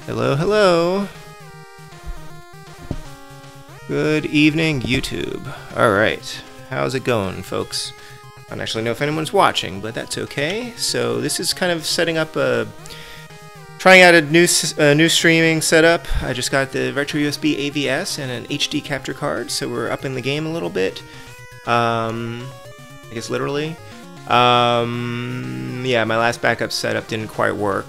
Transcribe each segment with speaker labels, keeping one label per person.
Speaker 1: Hello, hello. Good evening, YouTube. Alright, how's it going, folks? I don't actually know if anyone's watching, but that's okay. So this is kind of setting up a... trying out a new streaming setup. I just got the retro USB AVS and an HD capture card, so we're up in the game a little bit. I guess literally. Yeah, my last backup setup didn't quite work.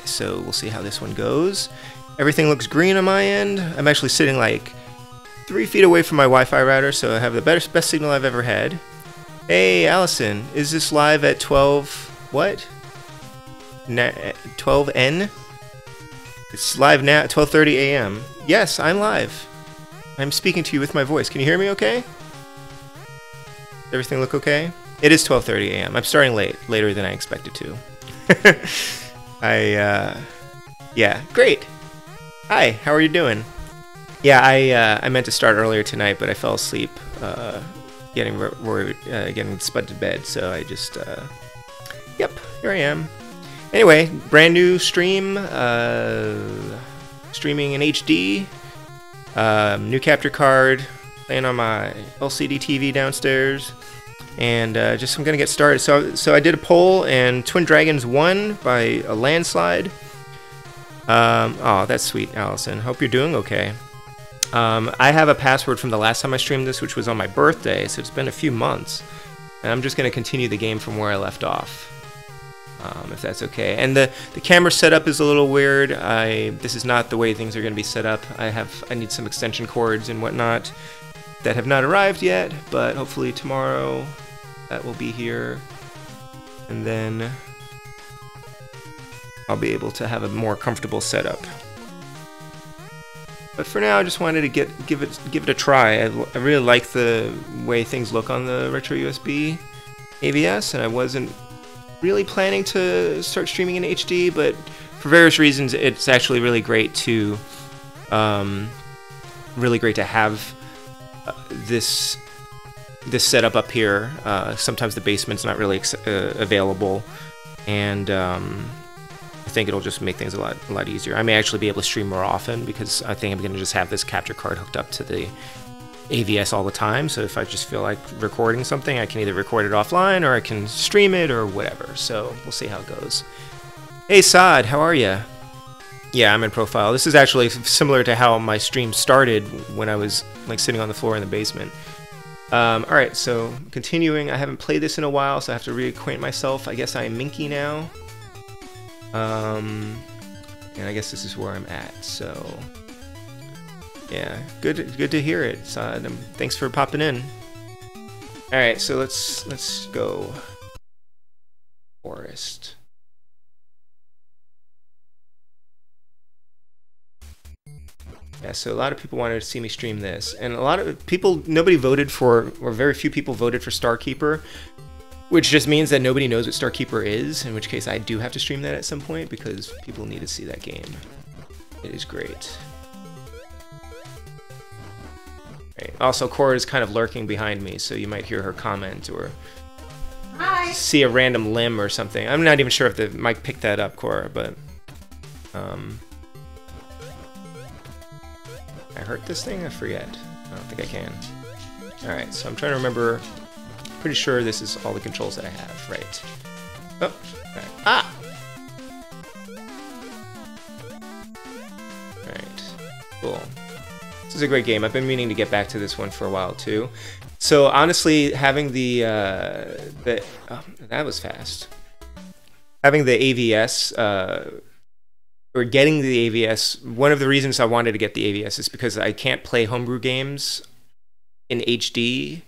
Speaker 1: So we'll see how this one goes. Everything looks green on my end. I'm actually sitting like 3 feet away from my Wi-Fi router, so I have the best signal I've ever had. Hey, Allison, is this live at 12... what? 12N? It's live now at 12:30 a.m. Yes, I'm live. I'm speaking to you with my voice. Can you hear me okay? Everything look okay? It is 12:30 a.m. I'm starting later than I expected to. Yeah, great. Hi, how are you doing? Yeah, I meant to start earlier tonight, but I fell asleep getting spud to bed, so I just, yep, here I am. Anyway, brand new stream, streaming in HD, new capture card, playing on my LCD TV downstairs, and just I'm gonna get started. So I did a poll, and Twin Dragons won by a landslide. Oh, that's sweet, Allison. Hope you're doing okay. I have a password from the last time I streamed this, which was on my birthday, so it's been a few months, and I'm just gonna continue the game from where I left off. If that's okay. And the camera setup is a little weird. This is not the way things are going to be set up. I need some extension cords and whatnot that have not arrived yet, but hopefully tomorrow that will be here, and then I'll be able to have a more comfortable setup. But for now, I just wanted to give it a try. I really like the way things look on the retro USB AVS, and I wasn't really planning to start streaming in HD, but for various reasons it's actually really great to have this setup up here. Sometimes the basement's not really available, and I think it'll just make things a lot easier. I may actually be able to stream more often because I think I'm going to just have this capture card hooked up to the AVS all the time, so if I just feel like recording something, I can either record it offline or I can stream it or whatever. So we'll see how it goes. Hey Saad, how are you? Yeah, I'm in profile. This is actually similar to how my stream started when I was like sitting on the floor in the basement. Alright, so continuing. I haven't played this in a while, so I have to reacquaint myself. I guess I am Minky now. And I guess this is where I'm at, so... yeah, good to hear it, Saad. Thanks for popping in. Alright, so let's go. Forest. Yeah, so a lot of people wanted to see me stream this, and a lot of people, nobody voted for, or very few people voted for Starkeeper, which just means that nobody knows what Starkeeper is, in which case I do have to stream that at some point because people need to see that game. It is great. Right. Also, Cora is kind of lurking behind me, so you might hear her comment or see a random limb or something. I'm not even sure if the mic picked that up, Cora, but I hurt this thing? I forget. I don't think I can. Alright, so I'm trying to remember. Pretty sure this is all the controls that I have, right? Oh, right. Ah! Alright, cool. This is a great game. I've been meaning to get back to this one for a while too. So honestly, having that was fast. Having the AVS, or getting the AVS, one of the reasons I wanted to get the AVS is because I can't play homebrew games in HD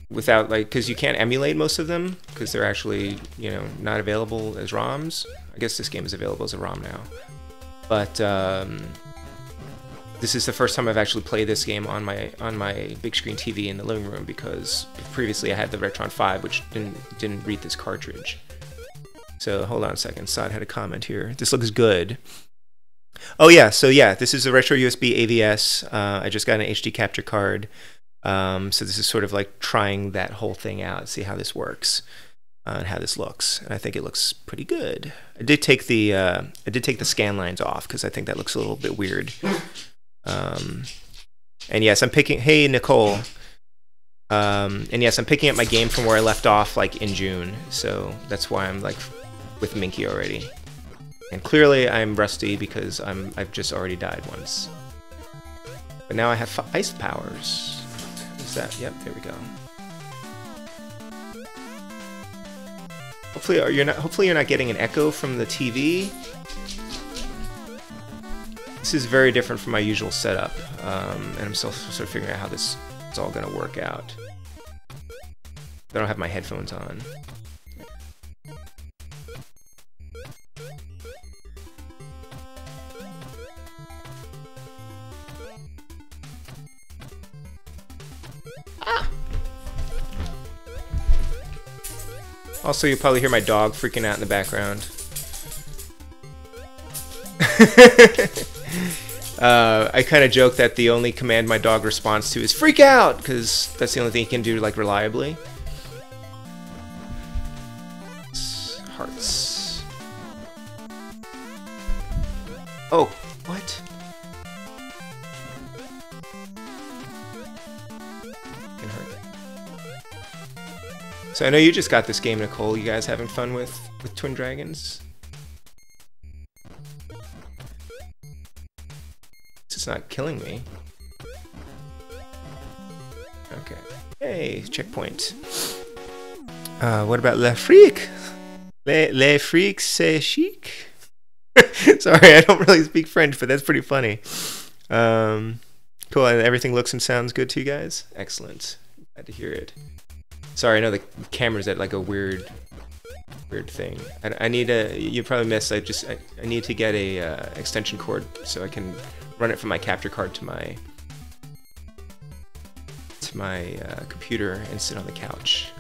Speaker 1: without, like, because you can't emulate most of them because they're actually, you know, not available as ROMs. I guess this game is available as a ROM now, but this is the first time I've actually played this game on my big screen TV in the living room, because previously I had the Retron 5, which didn't read this cartridge. So hold on a second. Saad had a comment here. This looks good. Oh yeah, so yeah, this is a retro USB AVS. I just got an HD capture card. So this is sort of like trying that whole thing out, see how this works. on how this looks, and I think it looks pretty good. I did take the scan lines off because I think that looks a little bit weird. And yes, I'm picking. Hey, Nicole. And yes, I'm picking up my game from where I left off, like in June. So that's why I'm like with Minky already. And clearly, I'm rusty because I've just already died once. But now I have ice powers. Is that? Yep. There we go. Hopefully you're not getting an echo from the TV. This is very different from my usual setup, and I'm still sort of figuring out how this is all going to work out. I don't have my headphones on. Also, you'll probably hear my dog freaking out in the background. I kind of joke that the only command my dog responds to is freak out, because that's the only thing he can do, like, reliably. Hearts. Oh, what? Can hurt. So I know you just got this game, Nicole. You guys having fun with Twin Dragons? It's not killing me. Okay. Hey, checkpoint. What about Le Fric? Le Fric c'est chic? Sorry, I don't really speak French, but that's pretty funny. Cool, and everything looks and sounds good to you guys? Excellent. Glad to hear it. Sorry, I know the camera's at like a weird thing. I need a, you probably missed, I need to get a extension cord so I can run it from my capture card to my computer and sit on the couch.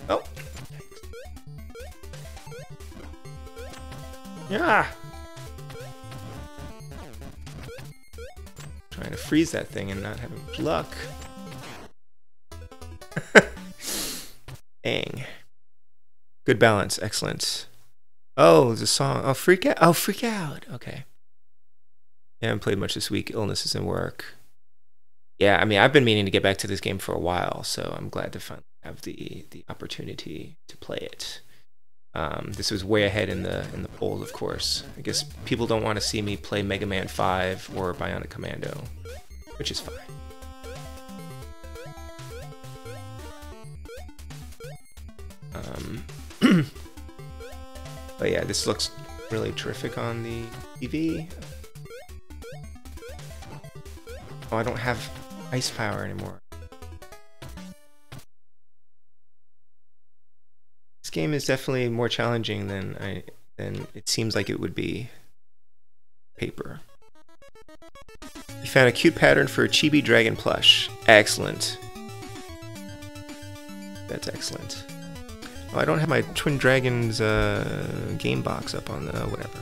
Speaker 1: Oh. Yeah. Trying to freeze that thing and not having much luck. Dang. Good balance, excellent. Oh, there's a song. Oh, freak out. Oh, freak out. Okay. I haven't played much this week. Illnesses and work. Yeah, I mean, I've been meaning to get back to this game for a while, so I'm glad to finally have the opportunity to play it. This was way ahead in the polls, of course. I guess people don't want to see me play Mega Man 5 or Bionic Commando, which is fine. But yeah, this looks really terrific on the TV. Oh, I don't have ice power anymore. This game is definitely more challenging than it seems like it would be. Paper. You found a cute pattern for a chibi dragon plush. Excellent. That's excellent. Oh, I don't have my Twin Dragons game box up on the whatever.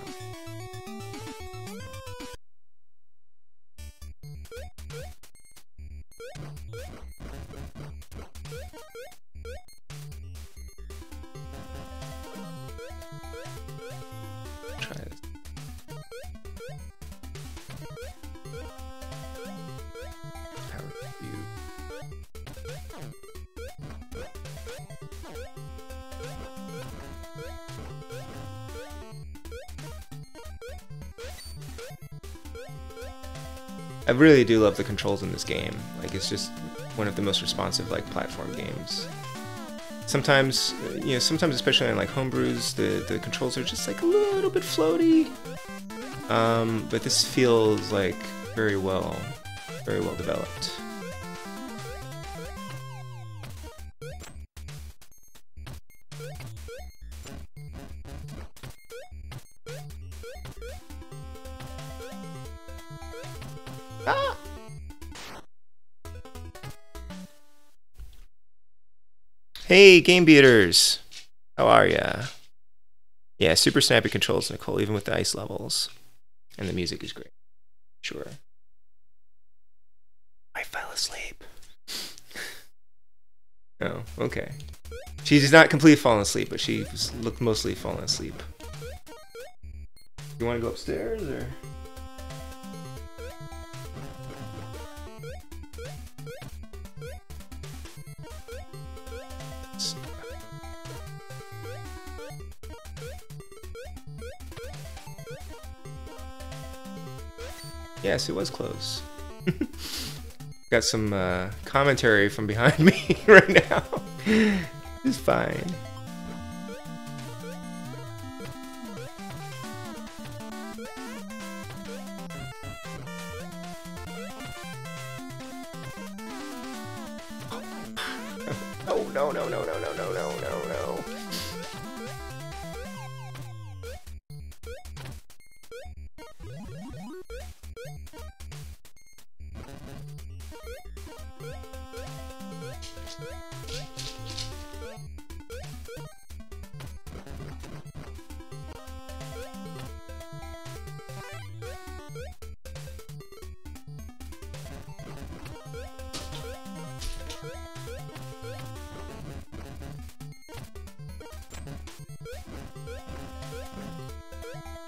Speaker 1: Try this. Power view. I really do love the controls in this game. Like, it's just one of the most responsive, like, platform games. Sometimes, you know, sometimes especially in like homebrews, the controls are just like a little bit floaty. But this feels like very well developed. Ah! Hey, Game Beaters! How are ya? Yeah, super snappy controls, Nicole, even with the ice levels. And the music is great. Sure. I fell asleep. Oh, okay. She's not completely fallen asleep, but she looked mostly fallen asleep. You want to go upstairs, or? Yes, it was close. Got some commentary from behind me right now. It's fine. Oh, no, no, no, no, no, no, no, no, no.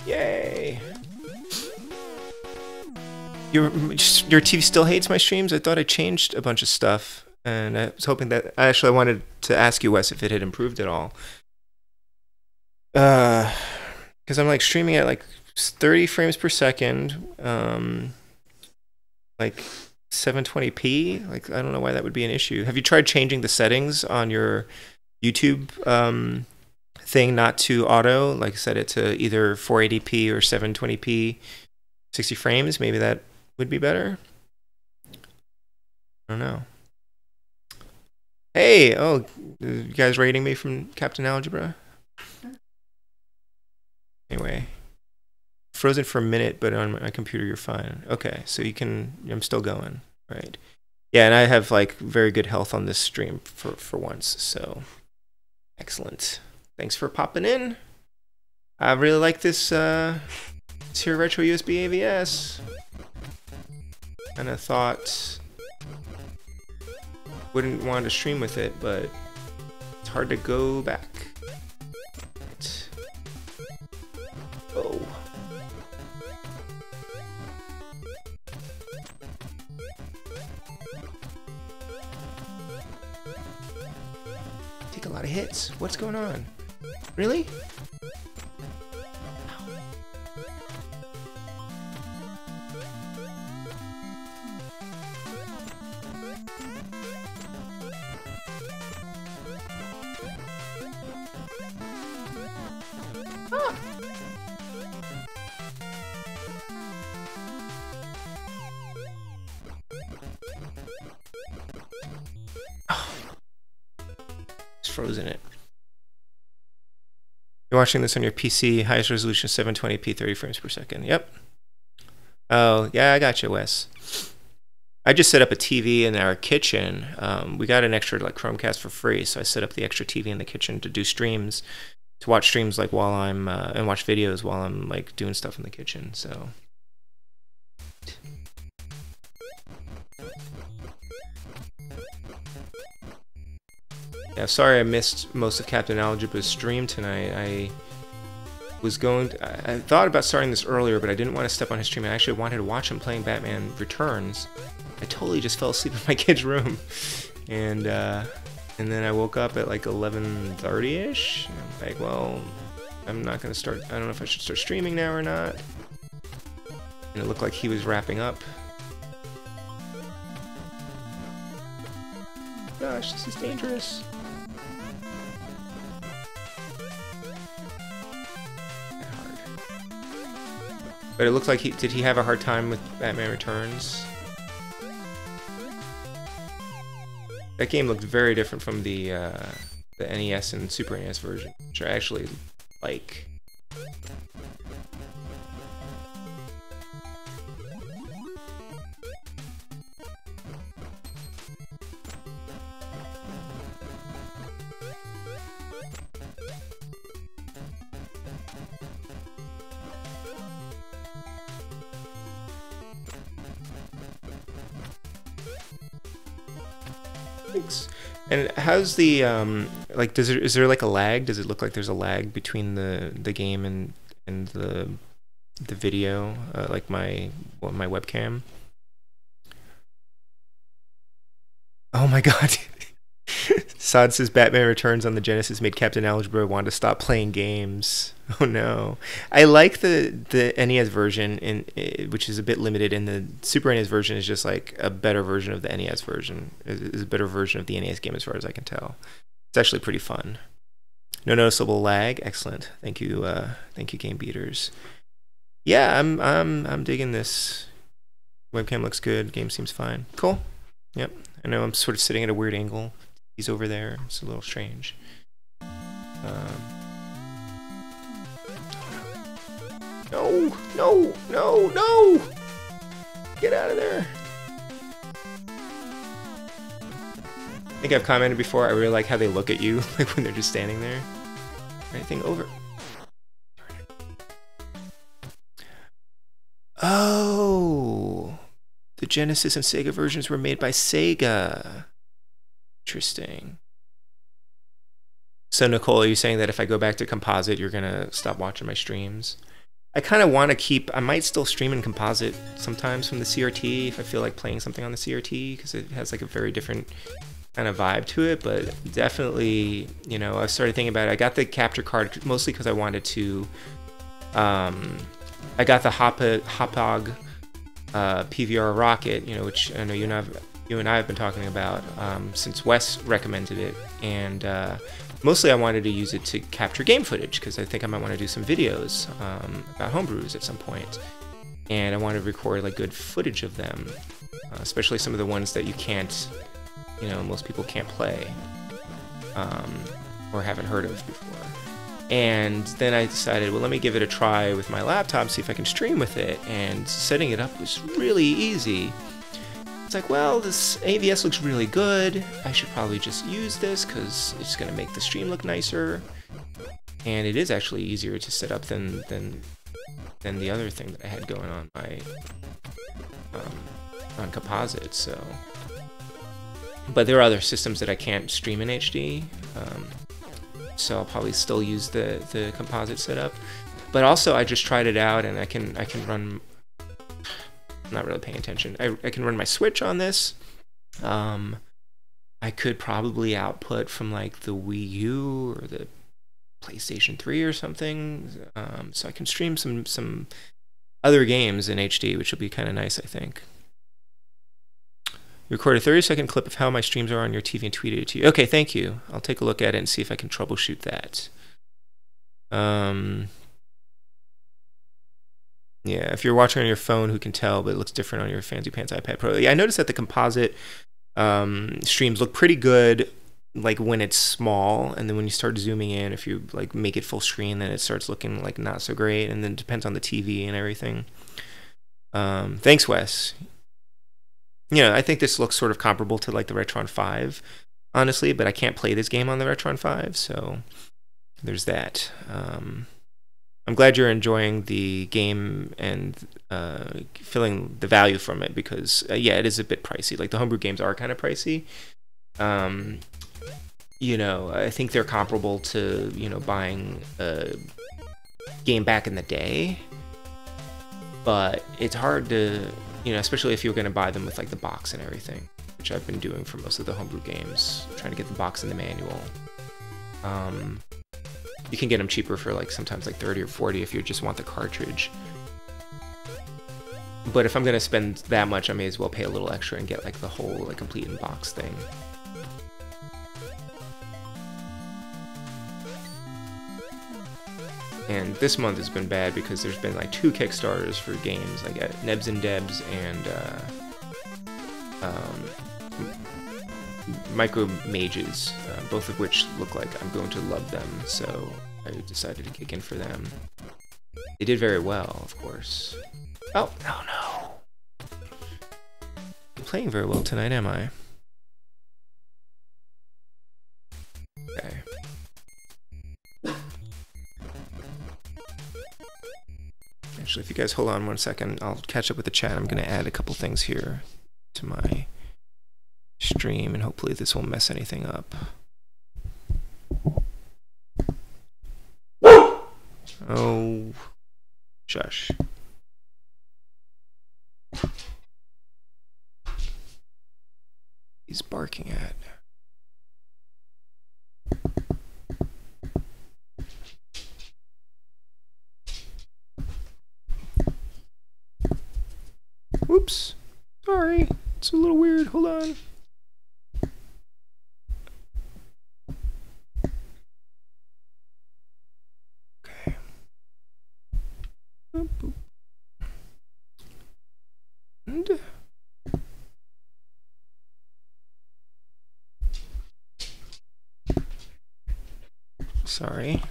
Speaker 1: Yay! Your TV still hates my streams? I thought I changed a bunch of stuff, and I was hoping that... Actually, I wanted to ask you, Wes, if it had improved at all. Because I'm like streaming at like 30 frames per second, like 720p. Like, I don't know why that would be an issue. Have you tried changing the settings on your YouTube thing not to auto, like set it to either 480p or 720p 60 frames? Maybe that would be better. I don't know. Hey, oh, you guys rating me from Captain Algebra? Anyway, frozen for a minute, but on my computer you're fine. Okay, so you can, I'm still going, right? Yeah, and I have like very good health on this stream for once, so excellent. Thanks for popping in. I really like this here retro USB AVS. And I thought wouldn't want to stream with it, but it's hard to go back. Right. Oh. Take a lot of hits. What's going on? Really? Ah. Oh. It's frozen it. You're watching this on your PC, highest resolution 720p, 30 frames per second. Yep. Oh, yeah, I got you, Wes. I just set up a TV in our kitchen. We got an extra like Chromecast for free, so I set up the extra TV in the kitchen to do streams, to watch streams like while I'm and watch videos while I'm like doing stuff in the kitchen. So. Yeah, sorry I missed most of Captain Algebra's stream tonight. I thought about starting this earlier, but I didn't want to step on his stream. I actually wanted to watch him playing Batman Returns. I totally just fell asleep in my kid's room. And then I woke up at like 11:30-ish. I'm like, well, I'm not going to start. I don't know if I should start streaming now or not. And it looked like he was wrapping up. Gosh, this is dangerous. But it looks like did he have a hard time with Batman Returns? That game looked very different from the NES and Super NES version, which I actually like. Thanks. And how's the like? Is there like a lag? Does it look like there's a lag between the game and the video, like my webcam? Oh my god. Sod says Batman Returns on the Genesis made Captain Algebra want to stop playing games. Oh no. I like the NES version, which is a bit limited, and the Super NES version is just like a better version of the NES version. Is a better version of the NES game as far as I can tell. It's actually pretty fun. No noticeable lag. Excellent. Thank you, Game Beaters. Yeah, I'm digging this. Webcam looks good. Game seems fine. Cool. Yep. I know I'm sort of sitting at a weird angle. He's over there. It's a little strange. No! No! No! No! Get out of there! I think I've commented before, I really like how they look at you, like when they're just standing there. Anything over? Oh! The Genesis and Sega versions were made by Sega. Interesting. So Nicole, are you saying that if I go back to composite, you're gonna stop watching my streams? I kind of want to keep. I might still stream in composite sometimes from the CRT if I feel like playing something on the CRT, because it has like a very different kind of vibe to it. But definitely, you know, I started thinking about it. I got the capture card mostly because I wanted to. I got the Hopog PVR Rocket, you know, which I know you and I have been talking about since Wes recommended it, and mostly I wanted to use it to capture game footage because I think I might want to do some videos about homebrews at some point, and I want to record like good footage of them, especially some of the ones that you can't, you know, most people can't play or haven't heard of before. And then I decided, well, let me give it a try with my laptop, see if I can stream with it, and setting it up was really easy. It's like, well, this AVS looks really good. I should probably just use this because it's going to make the stream look nicer. And it is actually easier to set up than the other thing that I had going on my on composite. So, but there are other systems that I can't stream in HD. So I'll probably still use the composite setup. But also, I just tried it out, and I can run. I'm not really paying attention. I can run my Switch on this. I could probably output from like the Wii U or the PlayStation 3 or something. So I can stream some other games in HD, which will be kind of nice, I think. You record a 30-second clip of how my streams are on your TV and tweeted it to you. Okay, thank you. I'll take a look at it and see if I can troubleshoot that. Yeah, if you're watching on your phone, who can tell, but it looks different on your Fancy Pants iPad Pro. Yeah, I noticed that the composite streams look pretty good, like when it's small, and then when you start zooming in, if you like make it full screen, then it starts looking like not so great, and then it depends on the TV and everything. Thanks, Wes. Yeah, I think this looks sort of comparable to like the Retron 5, honestly, but I can't play this game on the Retron 5, so there's that. I'm glad you're enjoying the game and feeling the value from it because, yeah, it is a bit pricey. Like, the homebrew games are kind of pricey. You know, I think they're comparable to, you know, buying a game back in the day. But it's hard to, you know, especially if you're going to buy them with, like, the box and everything, which I've been doing for most of the homebrew games, trying to get the box and the manual. You can get them cheaper for like sometimes like 30 or 40 if you just want the cartridge. But if I'm gonna spend that much, I may as well pay a little extra and get like the whole like complete in box thing. And this month has been bad because there's been like 2 Kickstarters for games. I got Nebs and Debs and Micro Mages, both of which look like I'm going to love them, so I decided to kick in for them. They did very well, of course. Oh no! I'm playing very well tonight, am I? Okay. Actually, if you guys hold on one second, I'll catch up with the chat. I'm going to add a couple things here to my stream, and hopefully this won't mess anything up. Oh, shush. He's barking at. Whoops. Sorry. It's a little weird. Hold on. Okay. And sorry.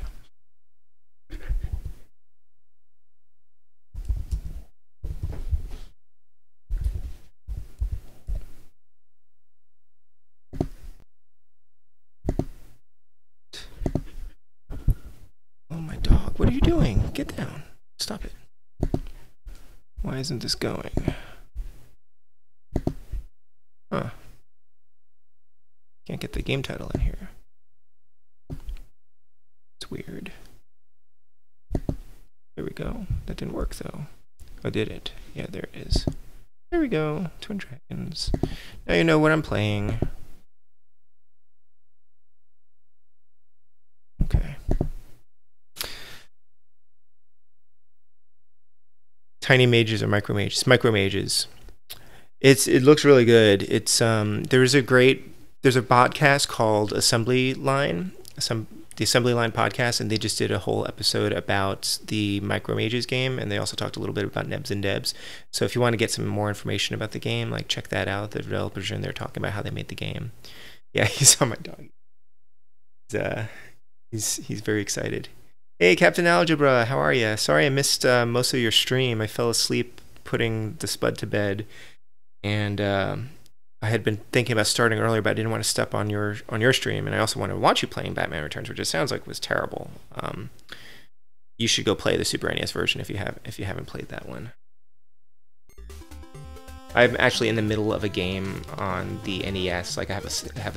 Speaker 1: Oh, my dog. What are you doing? Get down. Stop it. Why isn't this going? Huh. Can't get the game title in here. It's weird. There we go. That didn't work though. Oh, did it? Yeah, there it is. There we go. Twin Dragons. Now you know what I'm playing. Okay. Tiny mages or micro mages? Micro mages. It looks really good. It's there's a podcast called Assembly Line, the Assembly Line podcast, and they just did a whole episode about the Micro Mages game, and they also talked a little bit about Nebs and Debs. So if you want to get some more information about the game, like check that out. The developers are in there talking about how they made the game. Yeah, you saw my dog. He's very excited. Hey, Captain Algebra, how are you? Sorry I missed most of your stream. I fell asleep putting the Spud to bed, and I had been thinking about starting earlier, but I didn't want to step on your stream, and I also wanted to watch you playing Batman Returns, which it sounds like was terrible. You should go play the Super NES version if you haven't played that one. I'm actually in the middle of a game on the NES. Like I have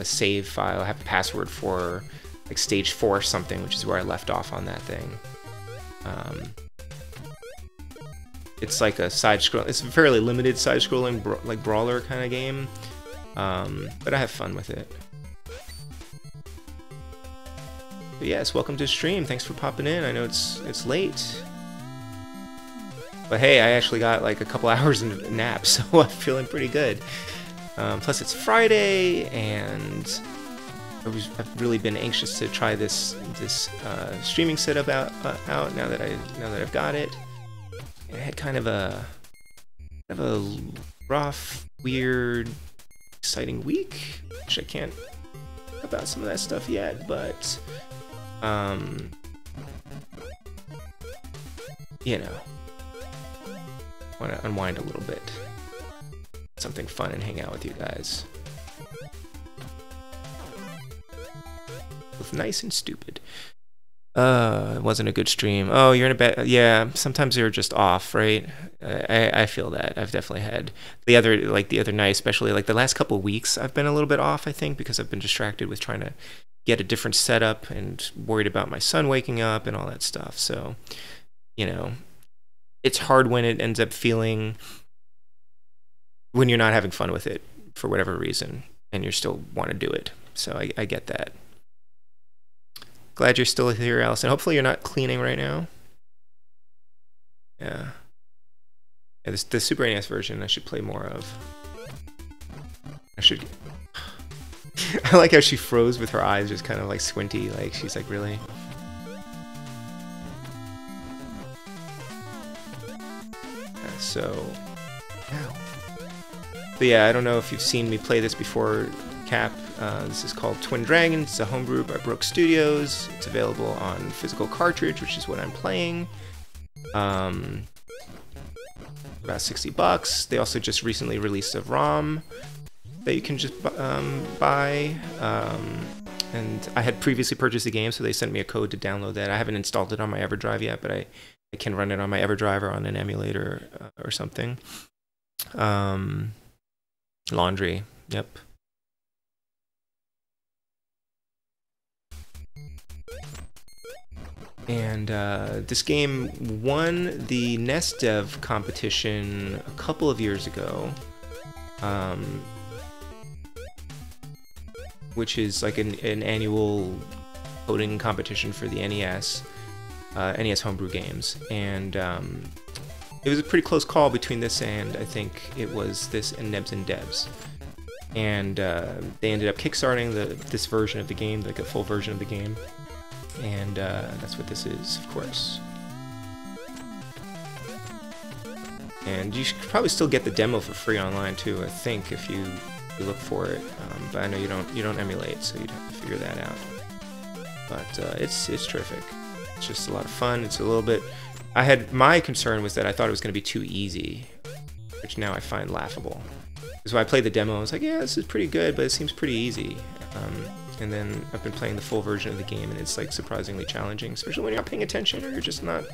Speaker 1: a save file. I have a password for like stage 4 or something, which is where I left off on that thing. It's like a side-scroll. It's a fairly limited side-scrolling like brawler kind of game, but I have fun with it. But yes, welcome to the stream. Thanks for popping in. I know it's late, but hey, I actually got like a couple hours in a nap, so I'm feeling pretty good. Plus, it's Friday, and I've really been anxious to try this streaming setup out now that I've got it. I had kind of a rough, weird, exciting week, which I can't talk about some of that stuff yet, but you know, want to unwind a little bit, something fun, and hang out with you guys. Both nice and stupid. It wasn't a good stream. Oh, you're in a bad... Yeah, sometimes you're just off, right? I feel that. I've definitely had the other night, especially like the last couple of weeks, I've been a little bit off, I think, because I've been distracted with trying to get a different setup and worried about my son waking up and all that stuff. So, you know, it's hard when it ends up feeling... when you're not having fun with it for whatever reason and you still want to do it. So I get that. Glad you're still here, Allison. Hopefully you're not cleaning right now. Yeah. The Super NES version I should play more of. I should... I like how she froze with her eyes just kind of like squinty, like she's like, really? So... But yeah, I don't know if you've seen me play this before, Cap. This is called Twin Dragons. It's a homebrew by Brook Studios. It's available on physical cartridge, which is what I'm playing. About $60. They also just recently released a ROM that you can just buy. And I had previously purchased the game, so they sent me a code to download that. I haven't installed it on my EverDrive yet, but I can run it on my EverDrive or on an emulator or something. Laundry. Yep. And this game won the NES Dev competition a couple of years ago, which is like an annual coding competition for the NES, NES Homebrew games. And it was a pretty close call between this and I think it was this and Nebs and Devs. And they ended up kickstarting this version of the game, like a full version of the game. And that's what this is, of course. And you should probably still get the demo for free online too, I think, if you look for it. But I know you don't emulate, so you'd have to figure that out. But it's terrific. It's just a lot of fun. It's a little bit. My concern was that I thought it was going to be too easy, which now I find laughable. Because when I played the demo, I was like, yeah, this is pretty good, but it seems pretty easy. And then I've been playing the full version of the game, and it's like surprisingly challenging, especially when you're not paying attention or you're just not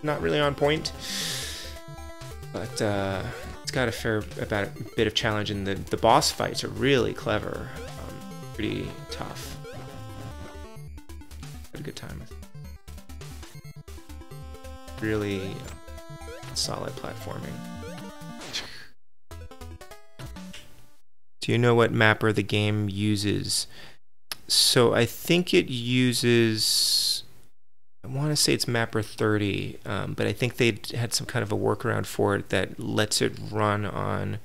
Speaker 1: really on point. But it's got a bit of challenge, and the boss fights are really clever, pretty tough. Had a good time with it. Really solid platforming. Do you know what mapper the game uses? So I think it uses, I want to say it's mapper 30, but I think they had some kind of a workaround for it that lets it run on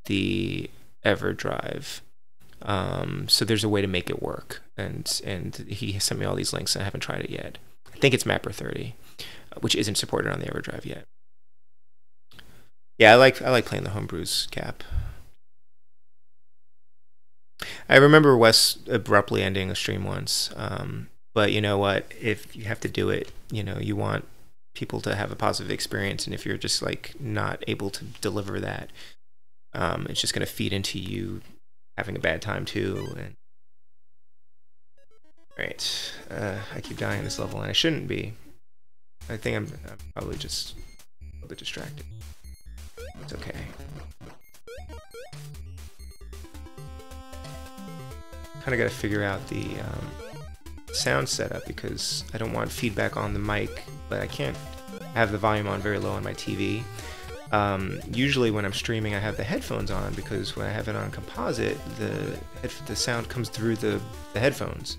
Speaker 1: the EverDrive. So there's a way to make it work, and he sent me all these links, and I haven't tried it yet. I think it's mapper 30, which isn't supported on the EverDrive yet. Yeah, I like playing the Homebrews, Cap. I remember Wes abruptly ending a stream once, but you know what? If you have to do it, you want people to have a positive experience, and if you're just like not able to deliver that, it's just going to feed into you having a bad time too. And right, I keep dying in this level, and I shouldn't be. I think I'm probably just a little bit distracted. It's okay. Kind of got to figure out the sound setup because I don't want feedback on the mic, but I can't have the volume on very low on my TV. Usually when I'm streaming I have the headphones on because when I have it on composite the sound comes through the headphones.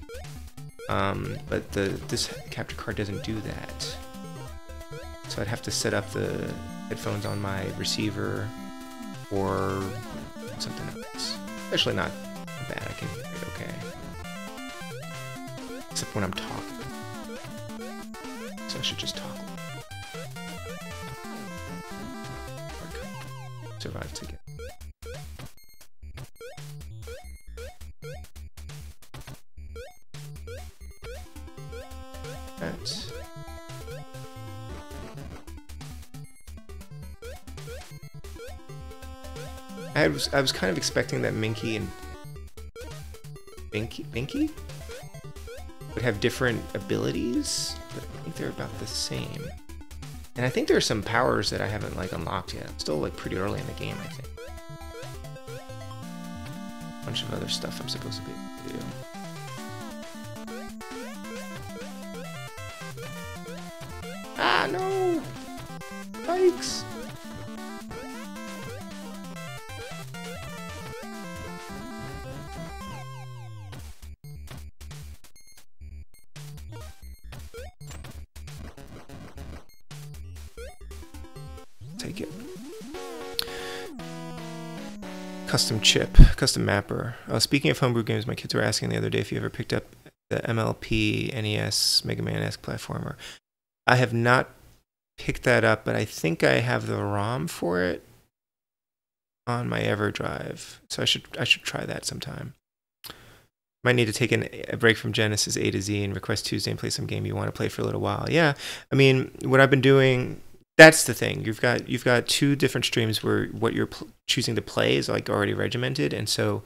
Speaker 1: But this capture card doesn't do that. So I'd have to set up the headphones on my receiver or something else. Especially not bad, I can hear it okay. Except when I'm talking. So I should just talk. Survive together. That. I was kind of expecting that Minky and Binky would have different abilities, but I think they're about the same. And I think there are some powers that I haven't like unlocked yet. I'm still like pretty early in the game, I think. A bunch of other stuff I'm supposed to be able to do. Ah no! Spikes! Take it. Custom chip, custom mapper. Speaking of homebrew games, my kids were asking the other day if you ever picked up the MLP NES Mega Man-esque platformer. I have not picked that up, but I think I have the ROM for it on my EverDrive, so I should try that sometime. Might need to take a break from Genesis A to Z and request Tuesday and play some game you want to play for a little while. Yeah, I mean, what I've been doing. That's the thing. You've got two different streams where what you're choosing to play is like already regimented, and so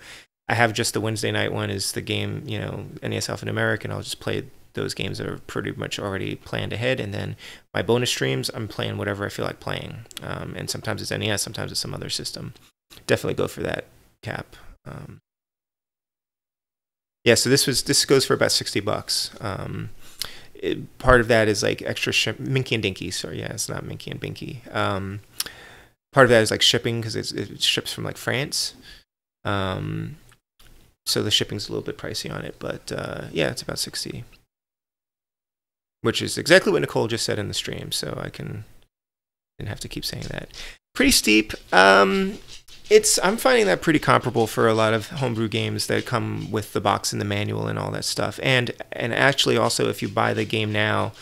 Speaker 1: I have just the Wednesday night one is the game, NES Alphanumeric, and I'll just play those games that are pretty much already planned ahead, and then my bonus streams, I'm playing whatever I feel like playing, and sometimes it's NES, sometimes it's some other system. Definitely go for that, Cap. Yeah, so this goes for about $60. part of that is like extra Minky and Dinky. Sorry, yeah, it's not Minky and Binky. Part of that is like shipping because it ships from like France. So the shipping's a little bit pricey on it, but yeah, it's about 60, which is exactly what Nicole just said in the stream. So didn't have to keep saying that. Pretty steep. I'm finding that pretty comparable for a lot of homebrew games that come with the box and the manual and all that stuff. And actually also if you buy the game now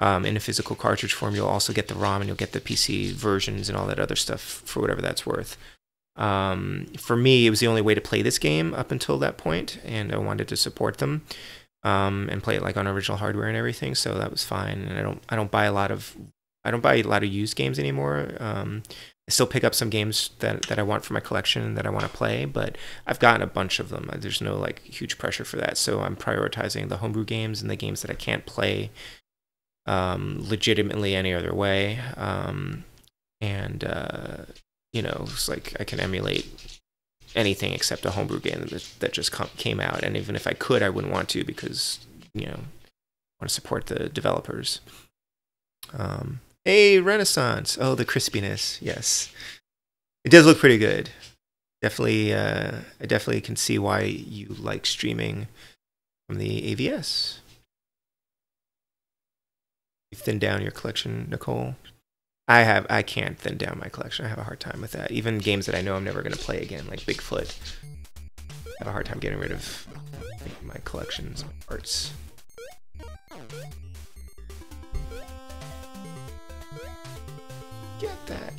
Speaker 1: in a physical cartridge form, you'll also get the ROM and you'll get the PC versions and all that other stuff for whatever that's worth. For me, it was the only way to play this game up until that point, and I wanted to support them and play it like on original hardware and everything. So that was fine. And I don't buy a lot of used games anymore. I still pick up some games that I want for my collection that I want to play, but I've gotten a bunch of them. There's no like huge pressure for that. So I'm prioritizing the homebrew games and the games that I can't play legitimately any other way. You know, it's like I can emulate anything except a homebrew game that just came out. And even if I could, I wouldn't want to because, you know, I want to support the developers. Hey, Renaissance. Oh, the crispiness. Yes. It does look pretty good. Definitely, I definitely can see why you like streaming from the AVS. You thinned down your collection, Nicole. I can't thin down my collection. I have a hard time with that. Even games that I know I'm never going to play again, like Bigfoot. I have a hard time getting rid of my collections, my parts. Get that.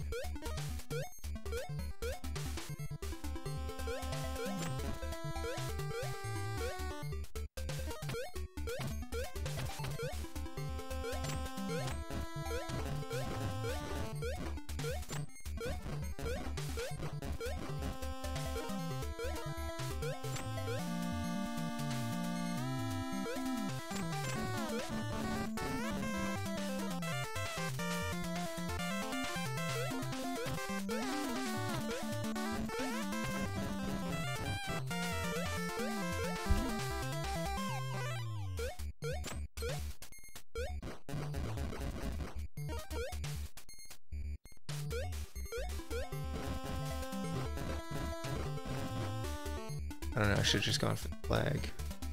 Speaker 1: I don't know, I should have just gone for the flag.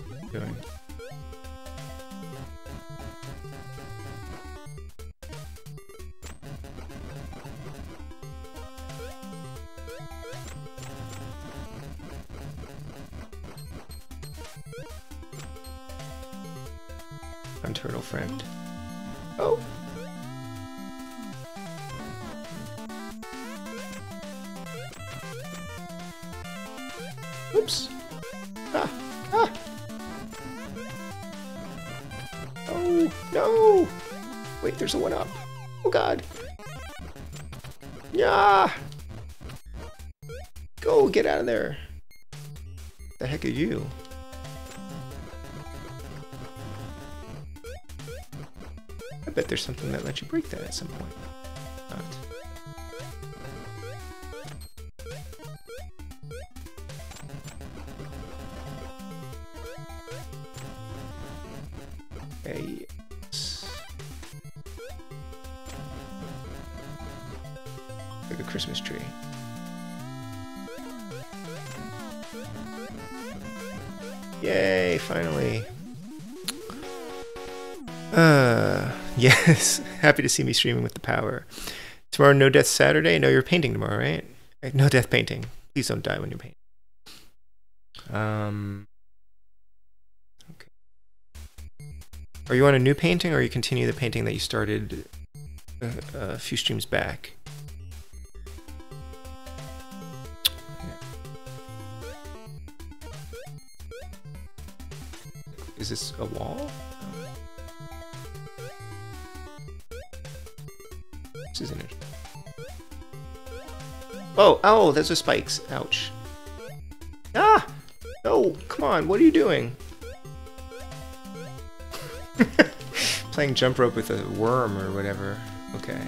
Speaker 1: What are you doing? Unturtle friend. Oh! Oops. Ah. Ah. Oh, no. Wait, there's a one up. Oh, God. Yeah. Go, get out of there. The heck are you? I bet there's something that lets you break that at some point. Not. Okay. Like a Christmas tree. Yay, finally. Yes. Happy to see me streaming with the power. Tomorrow, No Death Saturday? No, you're painting tomorrow, right? No death painting. Please don't die when you paint. Okay. Are you on a new painting, or you continue the painting that you started a few streams back? Is this a wall? This is interesting. Oh, oh, those are spikes. Ouch. Ah! No, come on, what are you doing? Playing jump rope with a worm or whatever. Okay.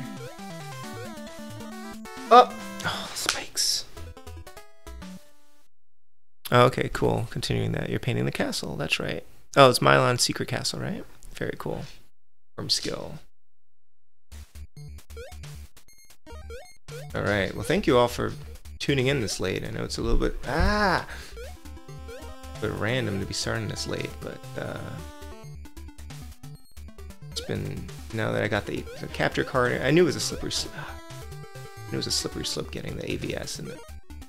Speaker 1: Oh! Oh, spikes. Oh, okay, cool. Continuing that. You're painting the castle, that's right. Oh, it's Mylon's secret castle, right? Very cool. From skill. Alright, well thank you all for tuning in this late. I know it's a little bit random to be starting this late, but it's been, now that I got the capture card, I knew it was a slippery slope getting the AVS, and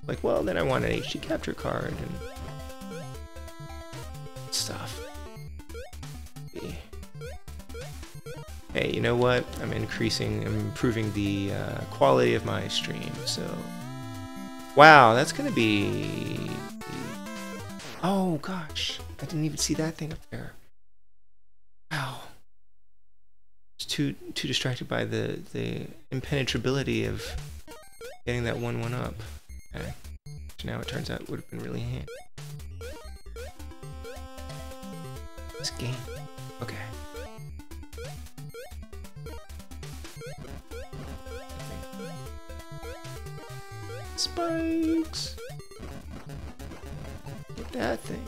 Speaker 1: like, well, then I want an HD capture card and stuff. Hey, you know what? I'm improving the quality of my stream, so... Wow, that's gonna be... Oh, gosh. I didn't even see that thing up there. Wow. I was too distracted by the impenetrability of getting that 1-1 up. Okay. So now it turns out it would have been really handy. This game. Okay. Spikes! Get that thing.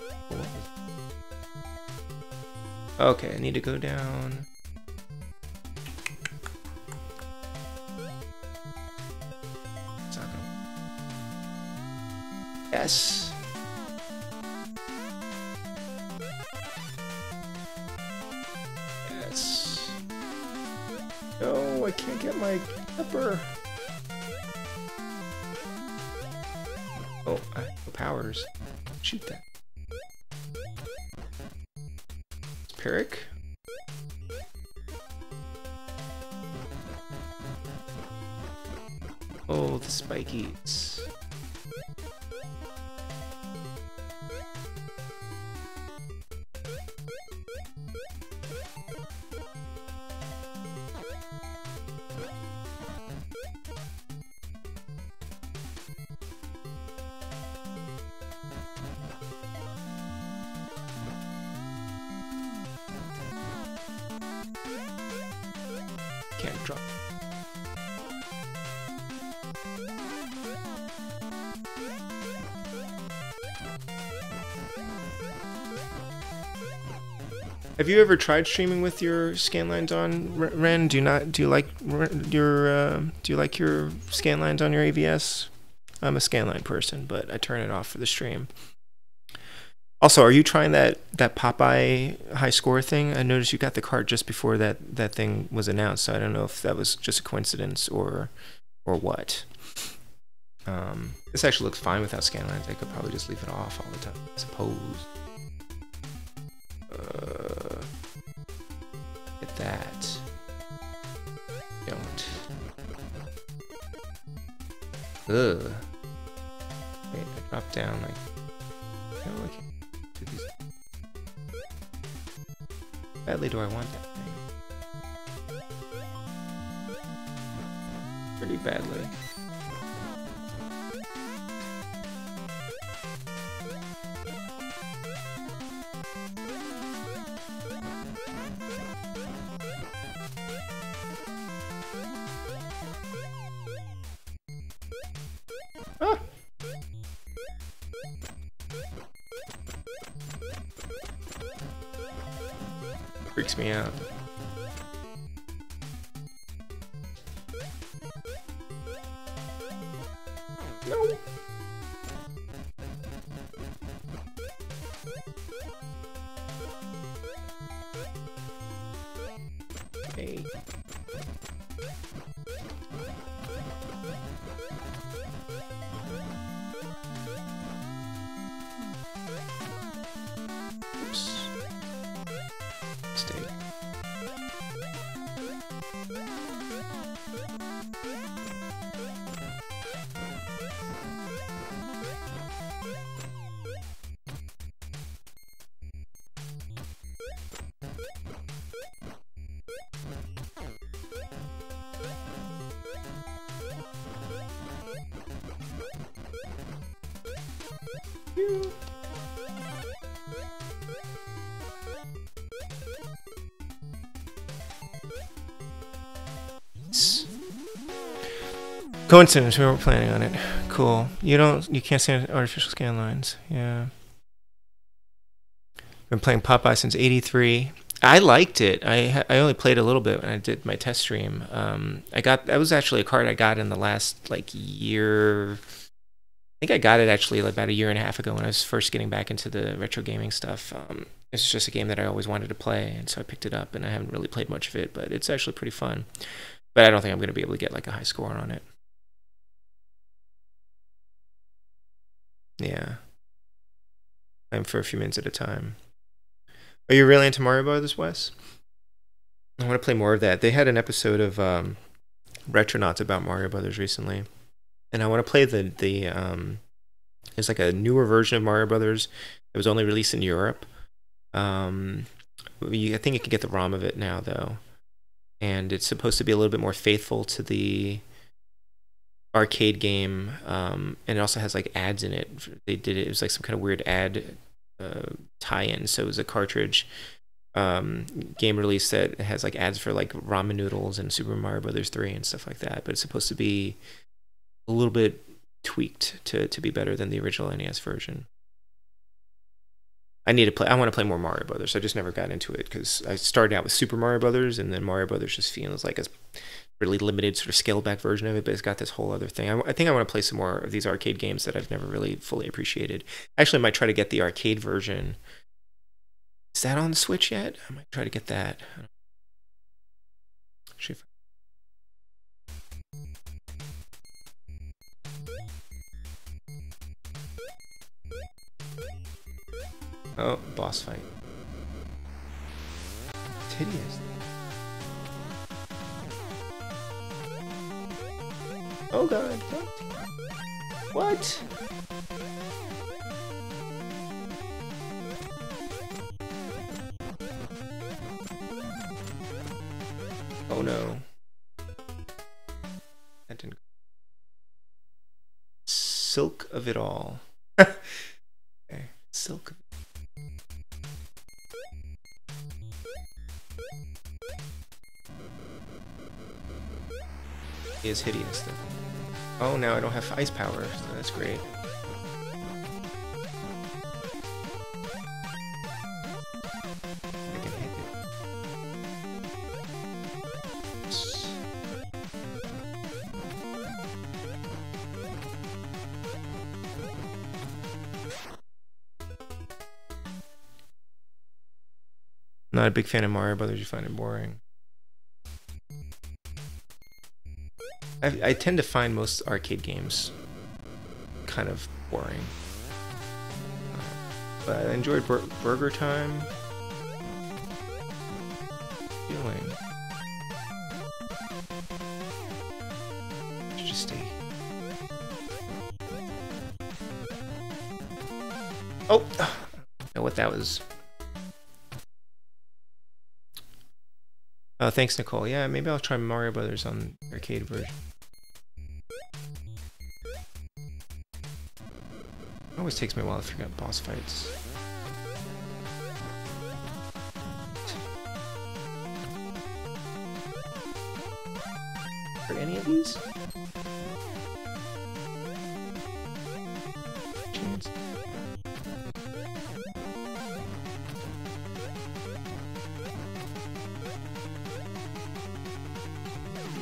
Speaker 1: Okay, I need to go down. It's not gonna... Yes! Yes. No, I can't get my pepper. Oh, I have no powers. Shoot that. Peric. Oh, the spikies. Can't drop. Have you ever tried streaming with your scan lines on, Ren? Do you like your scan lines on your AVS? I'm a scanline person, but I turn it off for the stream. Also, are you trying that Popeye high score thing? I noticed you got the card just before that thing was announced, so I don't know if that was just a coincidence or what. This actually looks fine without scanlines. I could probably just leave it off all the time, I suppose. Get that. Don't. Ugh. Wait, I dropped down like... No, I can't. These. Badly do I want that thing? Pretty badly. Ah! Freaks me out. No. Hey. Oops. Mistake. Coincidence, we weren't planning on it. Cool. You can't stand artificial scan lines. Yeah. Been playing Popeye since '83. I liked it. I only played a little bit when I did my test stream. That was actually a card I got in the last like year. I think I got it actually like about a year and a half ago when I was first getting back into the retro gaming stuff. It's just a game that I always wanted to play, and so I picked it up, and I haven't really played much of it, but it's actually pretty fun. But I don't think I'm going to be able to get like a high score on it. Yeah. I'm for a few minutes at a time. Are you really into Mario Brothers, Wes? I want to play more of that. They had an episode of Retronauts about Mario Brothers recently, and I want to play it's like a newer version of Mario Brothers. It was only released in Europe. I think you can get the ROM of it now though, and it's supposed to be a little bit more faithful to the arcade game, and it also has like ads in it. It was like some kind of weird ad tie-in, so it was a cartridge game release that has like ads for like ramen noodles and Super Mario Brothers 3 and stuff like that, but it's supposed to be a little bit tweaked to be better than the original NES version. I want to play more Mario Brothers. I just never got into it because I started out with Super Mario Brothers, and then Mario Brothers just feels like a really limited sort of scaled back version of it, but it's got this whole other thing. I think I want to play some more of these arcade games that I've never really fully appreciated. Actually, I might try to get the arcade version. Is that on the Switch yet? I might try to get that. Oh, boss fight. It's hideous. Oh god, what? Oh no. That didn't. Silk of it all. Okay. Silk. He is hideous though. Oh, now I don't have ice power, so that's great. I can hit it. Not a big fan of Mario Brothers. You find it boring. I tend to find most arcade games kind of boring. But I enjoyed Burger Time. Feeling. Just stay. Oh! I don't know what that was. Oh, thanks, Nicole. Yeah, maybe I'll try Mario Brothers on the arcade version. It always takes me a while to figure out boss fights. Are any of these? Chance.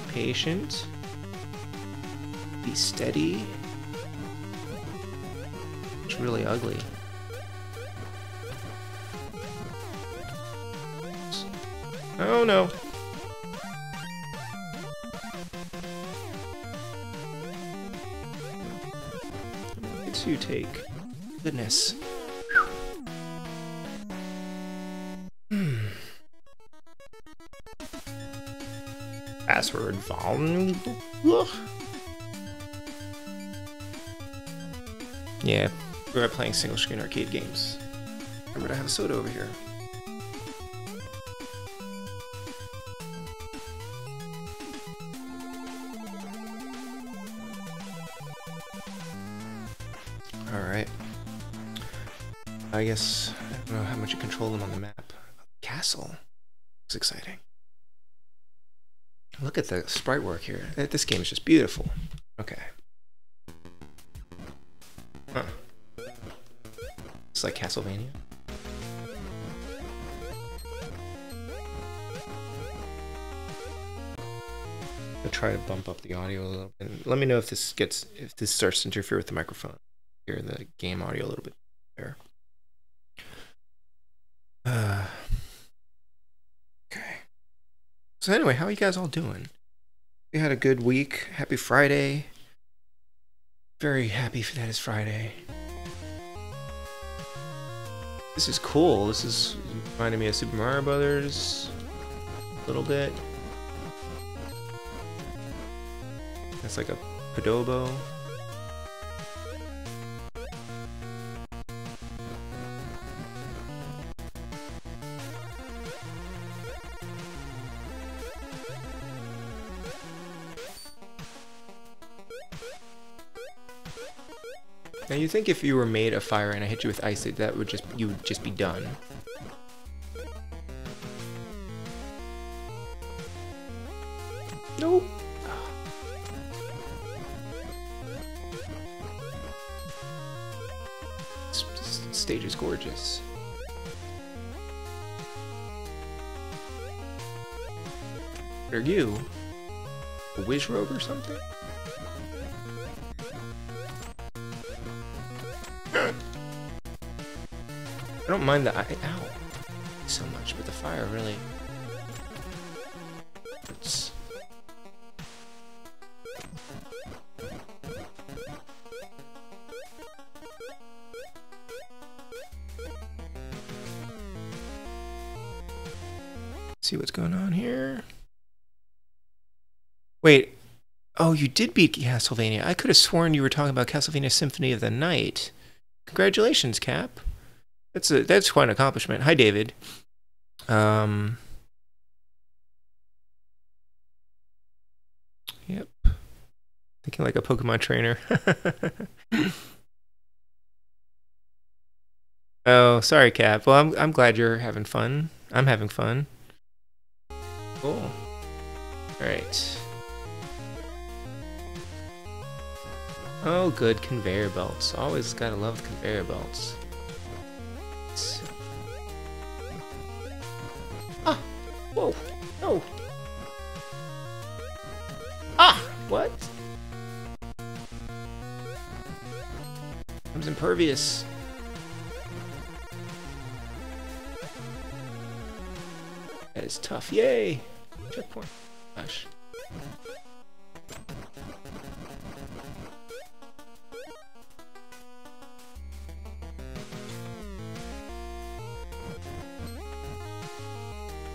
Speaker 1: Patient. Be steady. It's really ugly. Oh no. It's you take. Goodness. Password vulnerable. Yeah, we're playing single screen arcade games. Remember to have a soda over here. Alright. I guess I don't know how much you control them on the map. Castle. Looks exciting. Look at the sprite work here. This game is just beautiful. Okay. Huh. It's like Castlevania. try to bump up the audio a little bit. Let me know if this starts to interfere with the microphone. Hear the game audio a little bit there. Okay. So anyway, how are you guys all doing? We had a good week. Happy Friday. Very happy that it's Friday. This is cool. This is reminding me of Super Mario Brothers a little bit. That's like a Podobo. Now you think if you were made of fire and I hit you with ice, that would you would just be done. Nope. This stage is gorgeous. What are you? A Wiz Rogue or something? I don't mind the ow so much, but the fire really hurts. See what's going on here. Wait, oh, you did beat Castlevania. I could have sworn you were talking about Castlevania Symphony of the Night. Congratulations, Cap. That's quite an accomplishment. Hi, David. Yep. Thinking like a Pokemon trainer. Oh, sorry, Cap. Well, I'm glad you're having fun. I'm having fun. Cool. All right. Oh, good conveyor belts. Always gotta love conveyor belts. Ah! Whoa! No! Ah! What? I'm impervious. That is tough. Yay! Checkpoint. Gosh.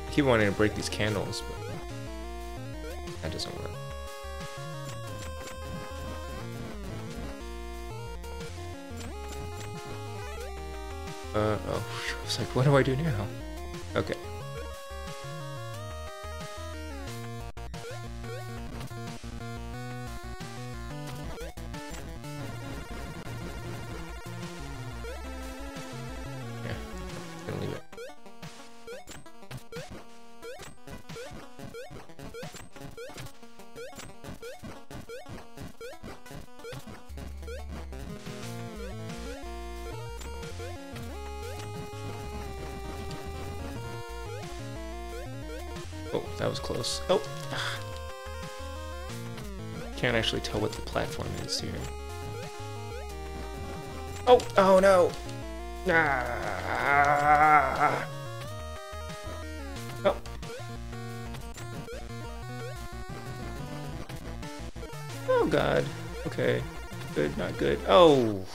Speaker 1: I keep wanting to break these candles, but that doesn't work. Oh, I was like, what do I do now? Okay. Yeah, I'm gonna leave it. Oh, that was close. Oh! Can't actually tell what the platform is here. Oh! Oh no! Ah! Oh! Oh god. Okay. Good, not good. Oh!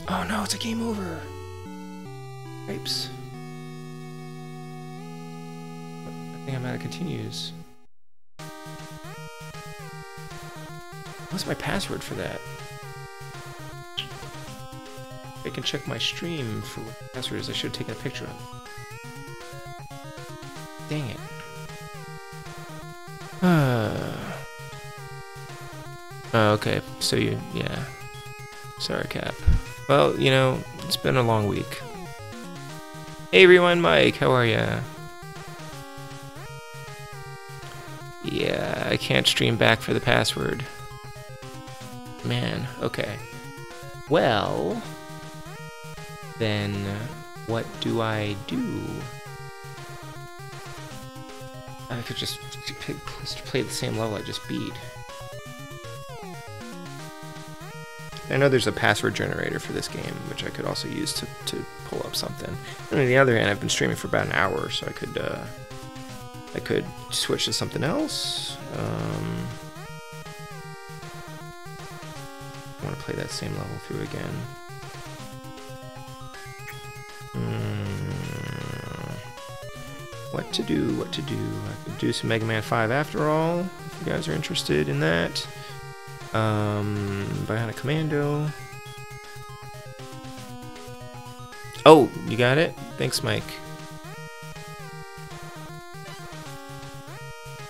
Speaker 1: Oh no, it's a game over! Grapes. I think I'm out of continues. What's my password for that? I can check my stream for passwords. I should have taken a picture of it. Dang it. Okay, so yeah. Sorry, Cap. Well, you know, it's been a long week. Hey everyone, Mike, how are ya? Yeah, I can't stream back for the password. Man, okay. Well, then what do I do? I could just play the same level I just beat. I know there's a password generator for this game, which I could also use to pull up something. And on the other hand, I've been streaming for about an hour, so I could switch to something else. I want to play that same level through again. What to do, what to do. I could do some Mega Man 5 after all, if you guys are interested in that. Bionic Commando. Oh, you got it? Thanks, Mike.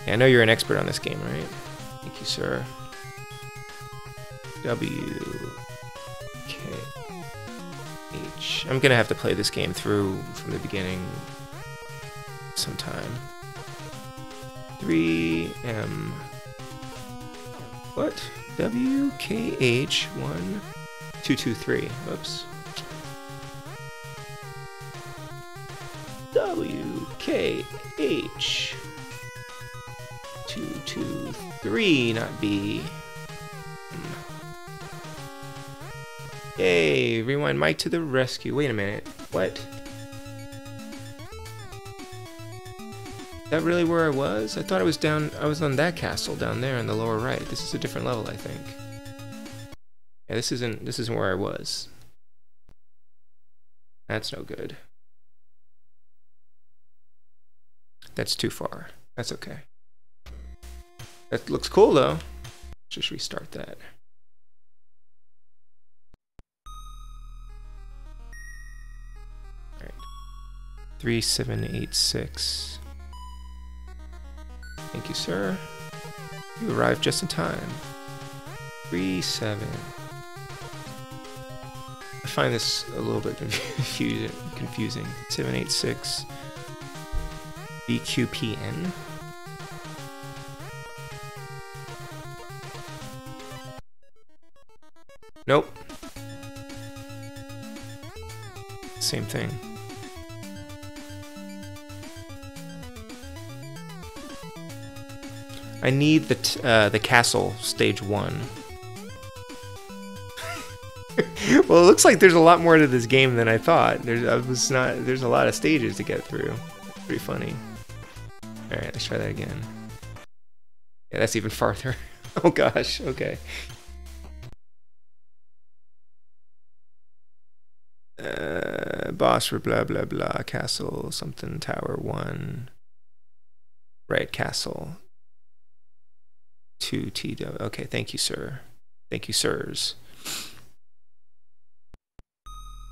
Speaker 1: Yeah, I know you're an expert on this game, right? Thank you, sir. W K H. I'm gonna have to play this game through from the beginning sometime. 3M. What? WKH1223. Whoops. WKH223, not B. Yay, rewind Mike to the rescue. Wait a minute. What? Is that really where I was? I thought I was on that castle down there in the lower right. This is a different level, I think. Yeah, this isn't where I was. That's no good. That's too far. That's okay. That looks cool though. Just restart that. Alright. 3786. Thank you, sir. You arrived just in time. 37. I find this a little bit confusing. 786. BQPN. Nope. Same thing. I need the castle stage 1. Well, it looks like there's a lot more to this game than I thought. There's a lot of stages to get through. Pretty funny. All right, let's try that again. Yeah, that's even farther. Oh gosh. Okay. Boss for blah blah blah. Castle something tower 1. Right, castle. 2 TW. Okay, thank you, sir. Thank you, sirs.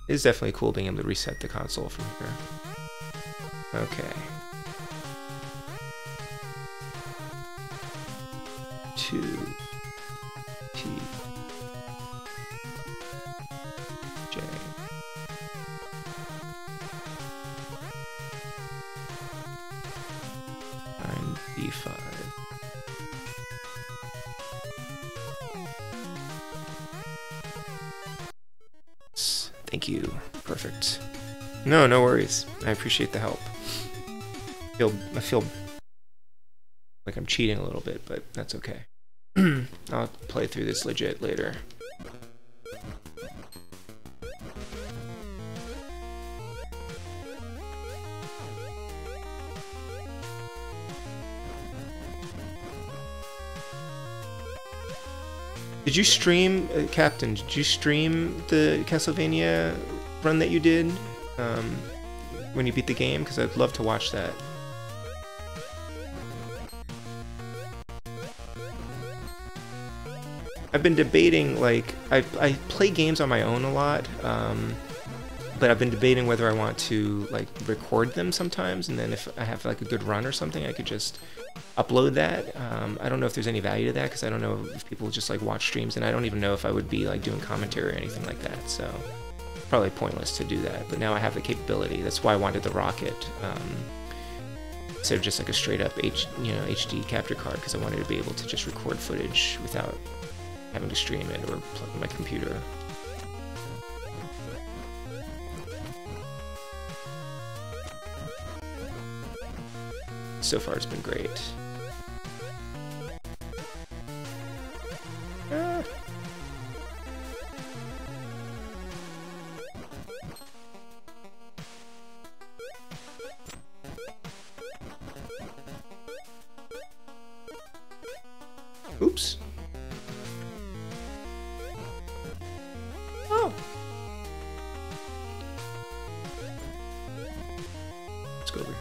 Speaker 1: It is definitely cool being able to reset the console from here. Okay. 2 T J. B5. Thank you. Perfect. No worries. I appreciate the help. I feel like I'm cheating a little bit, but that's okay. I'll play through this legit later. Did you stream, Captain, did you stream the Castlevania run that you did when you beat the game? Because I'd love to watch that. I've been debating, like, I play games on my own a lot, but I've been debating whether I want to, like, record them sometimes, and then if I have, like, a good run or something, I could just upload that. I don't know if there's any value to that, because I don't know if people just, like, watch streams, and I don't even know if I would be, like, doing commentary or anything like that, so probably pointless to do that. But now I have the capability. That's why I wanted the Rocket, instead of just, like, a straight-up HD capture card, because I wanted to be able to just record footage without having to stream it or plug in my computer. so far it's been great. Ah. Oops. Oh. Let's go over here.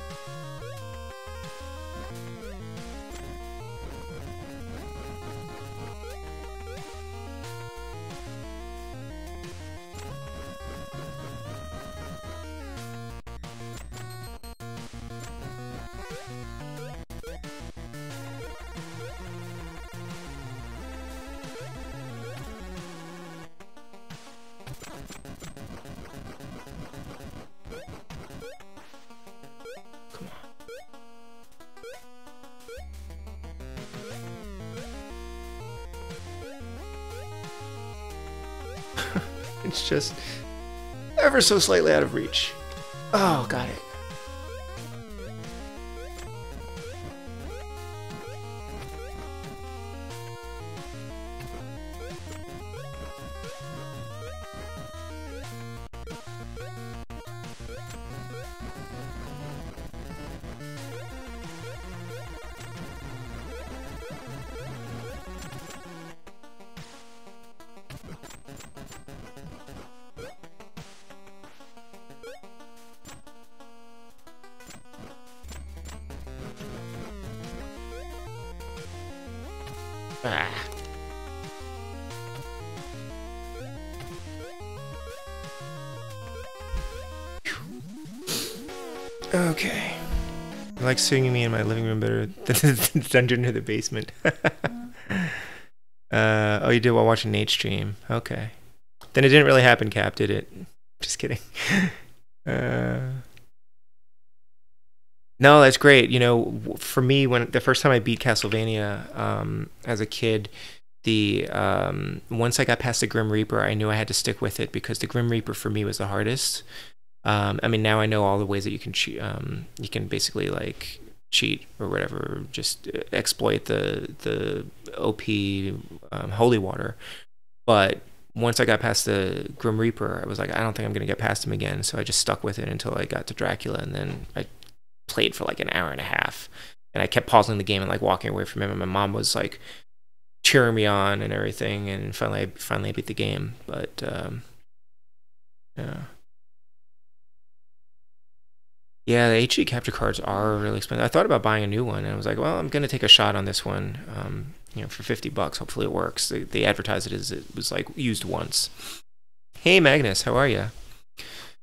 Speaker 1: It's just ever so slightly out of reach. Oh, got it. Ah. Okay. I like seeing me in my living room better than the dungeon or the basement. Oh, you did while watching Nate's stream. Okay. Then it didn't really happen, Cap, did it? Just kidding. No, that's great. You know, for me, when the first time I beat Castlevania as a kid, the once I got past the Grim Reaper, I knew I had to stick with it because the Grim Reaper for me was the hardest. I mean, now I know all the ways that you can cheat. You can basically like cheat or whatever, just exploit the OP holy water. But once I got past the Grim Reaper, I was like, I don't think I'm gonna get past him again. So I just stuck with it until I got to Dracula, and then I played for like an hour and a half, and I kept pausing the game and like walking away from him, and my mom was like cheering me on and everything, and finally I beat the game. But yeah, the HD capture cards are really expensive. I thought about buying a new one, and I was like, well, I'm gonna take a shot on this one, you know, for $50. Hopefully it works. They advertise it as it was like used once. Hey Magnus, how are you?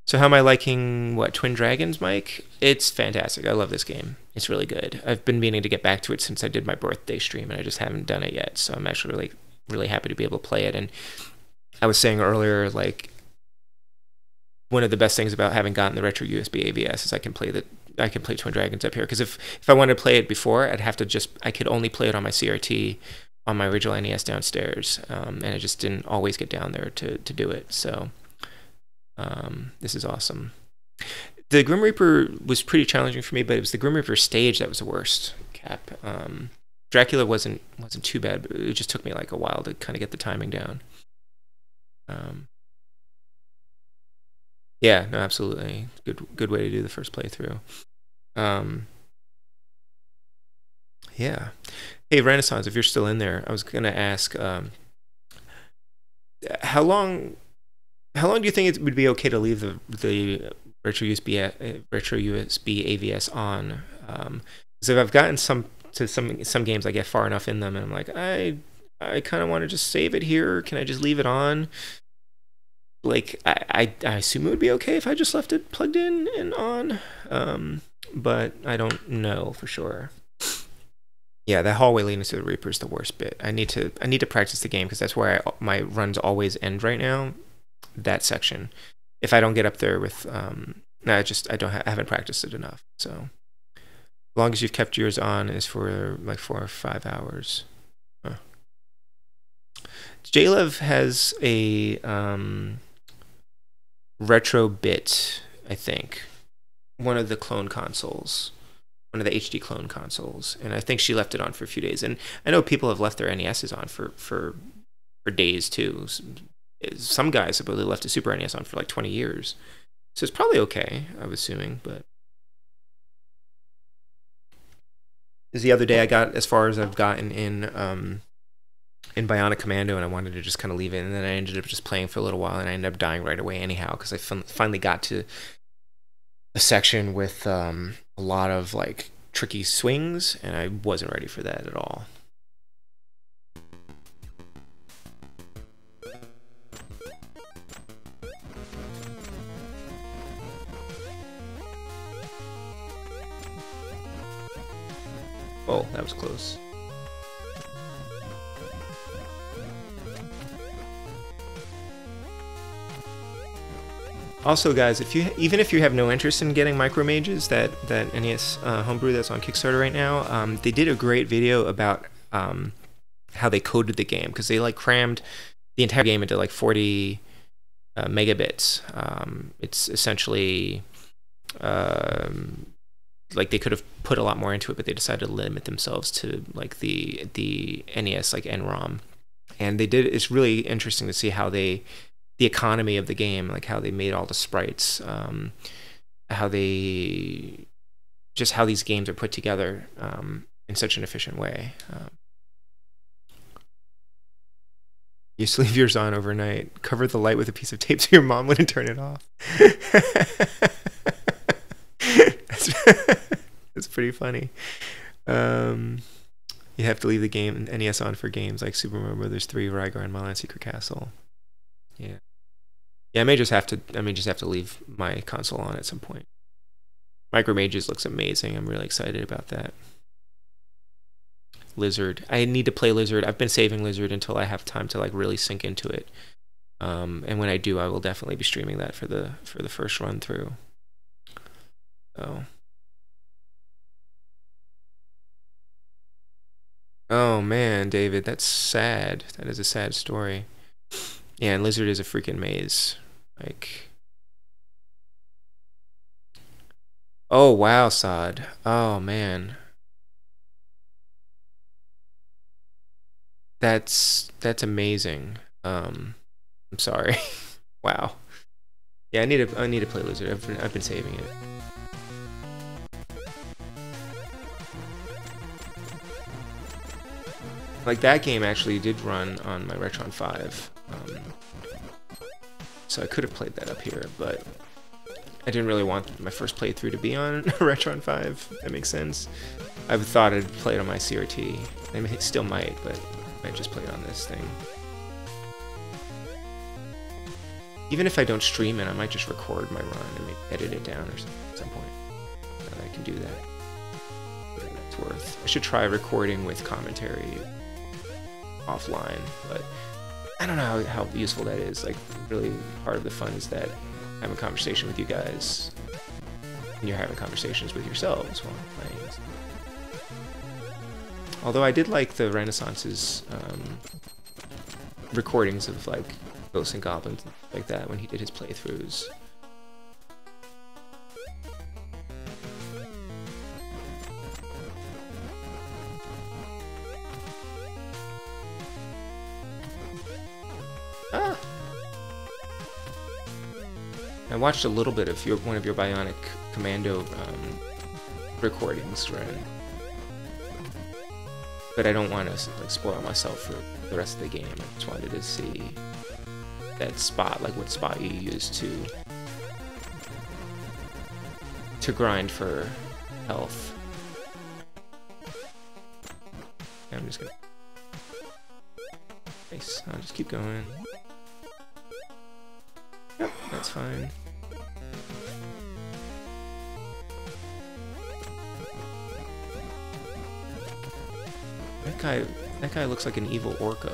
Speaker 1: So how am I liking, what, Twin Dragons, Mike? It's fantastic. I love this game. It's really good. I've been meaning to get back to it since I did my birthday stream, and I just haven't done it yet. So I'm actually really, really happy to be able to play it. And I was saying earlier, like, one of the best things about having gotten the retro USB AVS is I can play Twin Dragons up here. Because if I wanted to play it before, I could only play it on my CRT on my original NES downstairs, and I just didn't always get down there to do it. So this is awesome. The Grim Reaper was pretty challenging for me, but it was the Grim Reaper stage that was the worst, Cap. Dracula wasn't too bad, but it just took me like a while to kind of get the timing down. Yeah, no, absolutely. Good way to do the first playthrough. Yeah. Hey, Renaissance, if you're still in there, I was gonna ask, how long do you think it would be okay to leave the retro USB AVS on? Because if I've gotten some games, I get far enough in them, and I'm like, I kind of want to just save it here. Can I just leave it on? Like, I assume it would be okay if I just left it plugged in and on, but I don't know for sure. Yeah, that hallway leading to the Reaper is the worst bit. I need to practice the game because that's where my runs always end right now. That section. If I don't get up there with, I haven't practiced it enough. So, as long as you've kept yours on is for like 4 or 5 hours. Huh. JLev has a retro bit, I think, one of the clone consoles. one of the HD clone consoles, and I think she left it on for a few days. And I know people have left their NESs on for days too. Some guys supposedly left a Super NES on for like 20 years, so it's probably okay, I'm assuming. But the other day I got as far as I've gotten in Bionic Commando, and I wanted to just kind of leave it, and then I ended up just playing for a little while, and I ended up dying right away anyhow, because I finally got to a section with a lot of like tricky swings, and I wasn't ready for that at all. Oh, that was close. Also, guys, even if you have no interest in getting Micro Mages, that NES Homebrew that's on Kickstarter right now, they did a great video about how they coded the game, because they like crammed the entire game into like 40 megabits. It's essentially like they could have put a lot more into it, but they decided to limit themselves to like the NES like NROM, and they did. It's really interesting to see how the economy of the game, like how they made all the sprites, how these games are put together in such an efficient way. You just leave yours on overnight. Cover the light with a piece of tape so your mom wouldn't turn it off. That's pretty funny. You have to leave the game NES on for games like Super Mario Brothers 3, Rygar and Mala and Secret Castle. Yeah. Yeah, I may just have to leave my console on at some point. Micro Mages looks amazing. I'm really excited about that. Lizard. I need to play Lizard. I've been saving Lizard until I have time to like really sink into it. And when I do, I will definitely be streaming that for the first run through. So. Oh man, David, that's sad. That is a sad story. Yeah, and Lizard is a freaking maze. Like, oh wow, Sod. Oh man, that's amazing. I'm sorry. Wow. Yeah, I need to play Lizard. I've been saving it. Like, that game actually did run on my Retron 5. So I could have played that up here, but I didn't really want my first playthrough to be on Retron 5. That makes sense. I thought I'd play it on my CRT. I mean, it still might, but I might just play it on this thing. Even if I don't stream it, I might just record my run and maybe edit it down or something at some point. I can do that. Whatever that's worth. I should try recording with commentary offline, but I don't know how useful that is. Like, really part of the fun is that having a conversation with you guys, and you're having conversations with yourselves while playing. Although I did like the Renaissance's recordings of like Ghosts and Goblins and like that when he did his playthroughs. Ah. I watched a little bit of one of your Bionic Commando recordings, Ren. But I don't want to like spoil myself for the rest of the game. I just wanted to see that spot, like what spot you use to grind for health. I'm just gonna. Nice. I'll just keep going. Yep, that's fine. That guy looks like an evil Orco.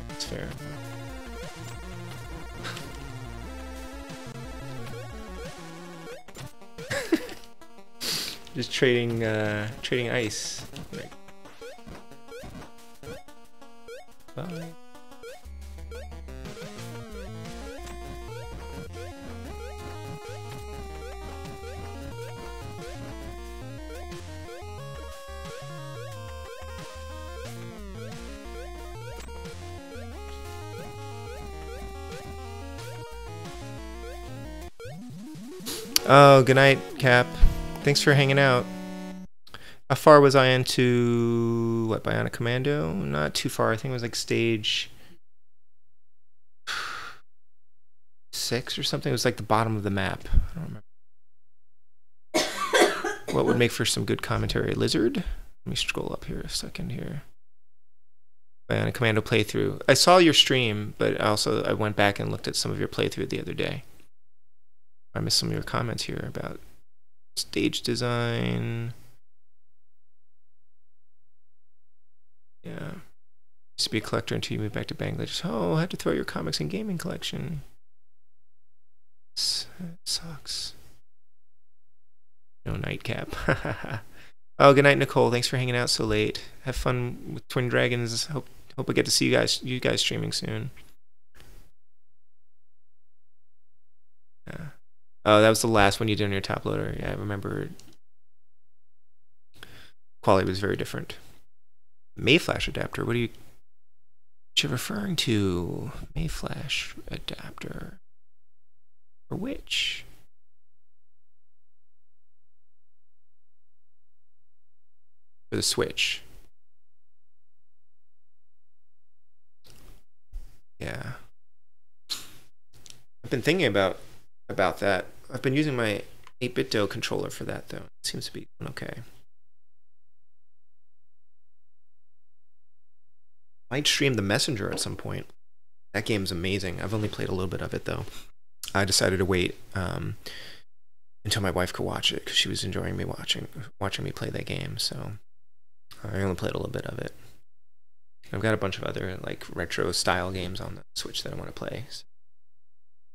Speaker 1: That's fair. Just trading ice. Bye. Oh, good night, Cap. Thanks for hanging out. How far was I into what, Bionic Commando? Not too far. I think it was like stage 6 or something. It was like the bottom of the map. I don't remember. What would make for some good commentary? Lizard? Let me scroll up here a second here. Bionic Commando playthrough. I saw your stream, but also I went back and looked at some of your playthrough the other day. I missed some of your comments here about stage design. Yeah. Used to be a collector until you moved back to Bangladesh. Oh, I had to throw out your comics and gaming collection. That sucks. No nightcap. Oh, good night, Nicole. Thanks for hanging out so late. Have fun with Twin Dragons. Hope I get to see you guys streaming soon. Yeah. Oh, that was the last one you did on your top loader. Yeah, I remember. Quality was very different. Mayflash adapter. What are you referring to? Mayflash adapter. For which? For the Switch. Yeah. I've been thinking about that. I've been using my 8BitDo controller for that though. It seems to be okay. Might stream The Messenger at some point. That game's amazing. I've only played a little bit of it though. I decided to wait until my wife could watch it because she was enjoying me watching me play that game. So I only played a little bit of it. I've got a bunch of other like retro style games on the Switch that I want to play. So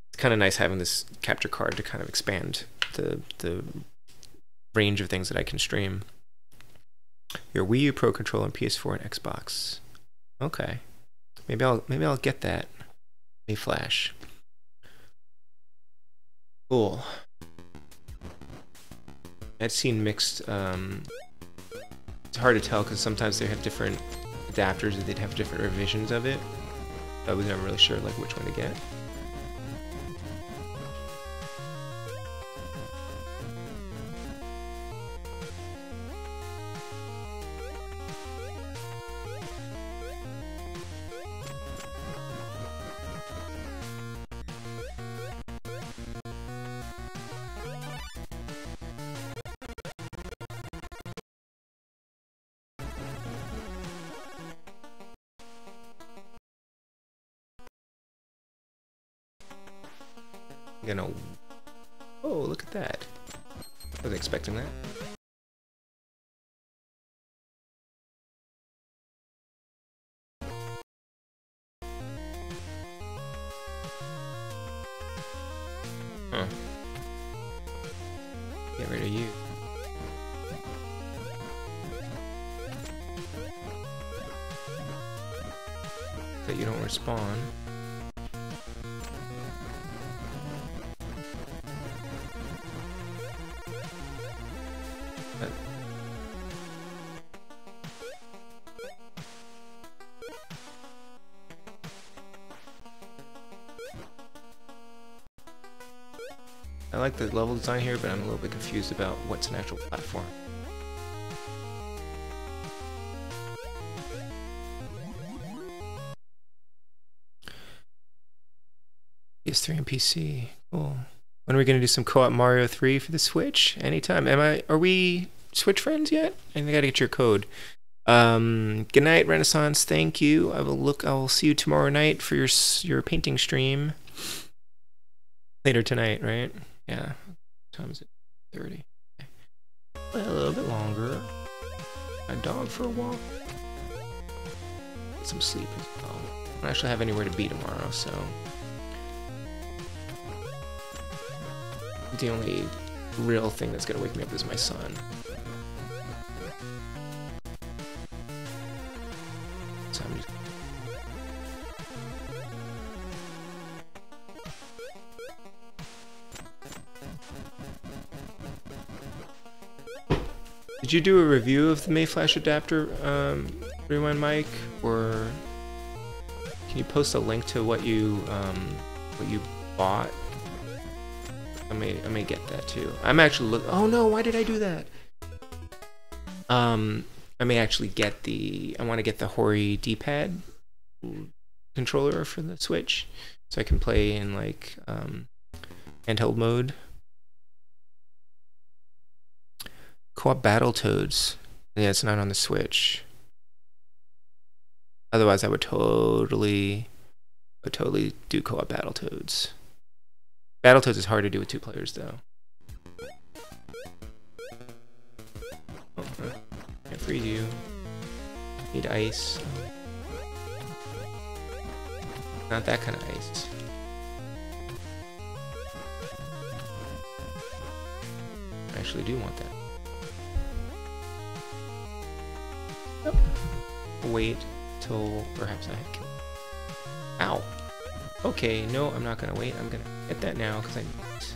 Speaker 1: it's kind of nice having this capture card to kind of expand the range of things that I can stream. Your Wii U Pro controller and PS4 and Xbox. Okay, maybe I'll get that. Mayflash. Cool. I've seen mixed. It's hard to tell because sometimes they have different adapters and they'd have different revisions of it. I was never really sure like which one to get. You know, oh, look at that. I wasn't expecting that. Huh. Get rid of you. That you don't respawn. I like the level design here, but I'm a little bit confused about what's an actual platform. PS3 and PC. Cool. When are we going to do some co-op Mario 3 for the Switch? Anytime. Are we Switch friends yet? I think I gotta get your code. Good night, Renaissance. Thank you. I will see you tomorrow night for your painting stream. Later tonight, right? Yeah. What time is it? 30. Okay. Play a little bit longer. My dog for a walk. Get some sleep as well. I don't actually have anywhere to be tomorrow, so the only real thing that's gonna wake me up is my son. Did you do a review of the Mayflash adapter, Rewind Mike, or can you post a link to what you bought? I may get that too. I'm actually oh no, why did I do that? I may actually get I want to get the Hori D-pad controller for the Switch, so I can play in like handheld mode. Co-op Battletoads. Yeah, it's not on the Switch. Otherwise, I would totally do co-op Battletoads. Battletoads is hard to do with 2 players, though. Okay. Can't freeze you. Need ice. Not that kind of ice. I actually do want that. Nope. Wait till perhaps I have killed. Ow. Okay, no, I'm not gonna wait. I'm gonna get that now because I need it.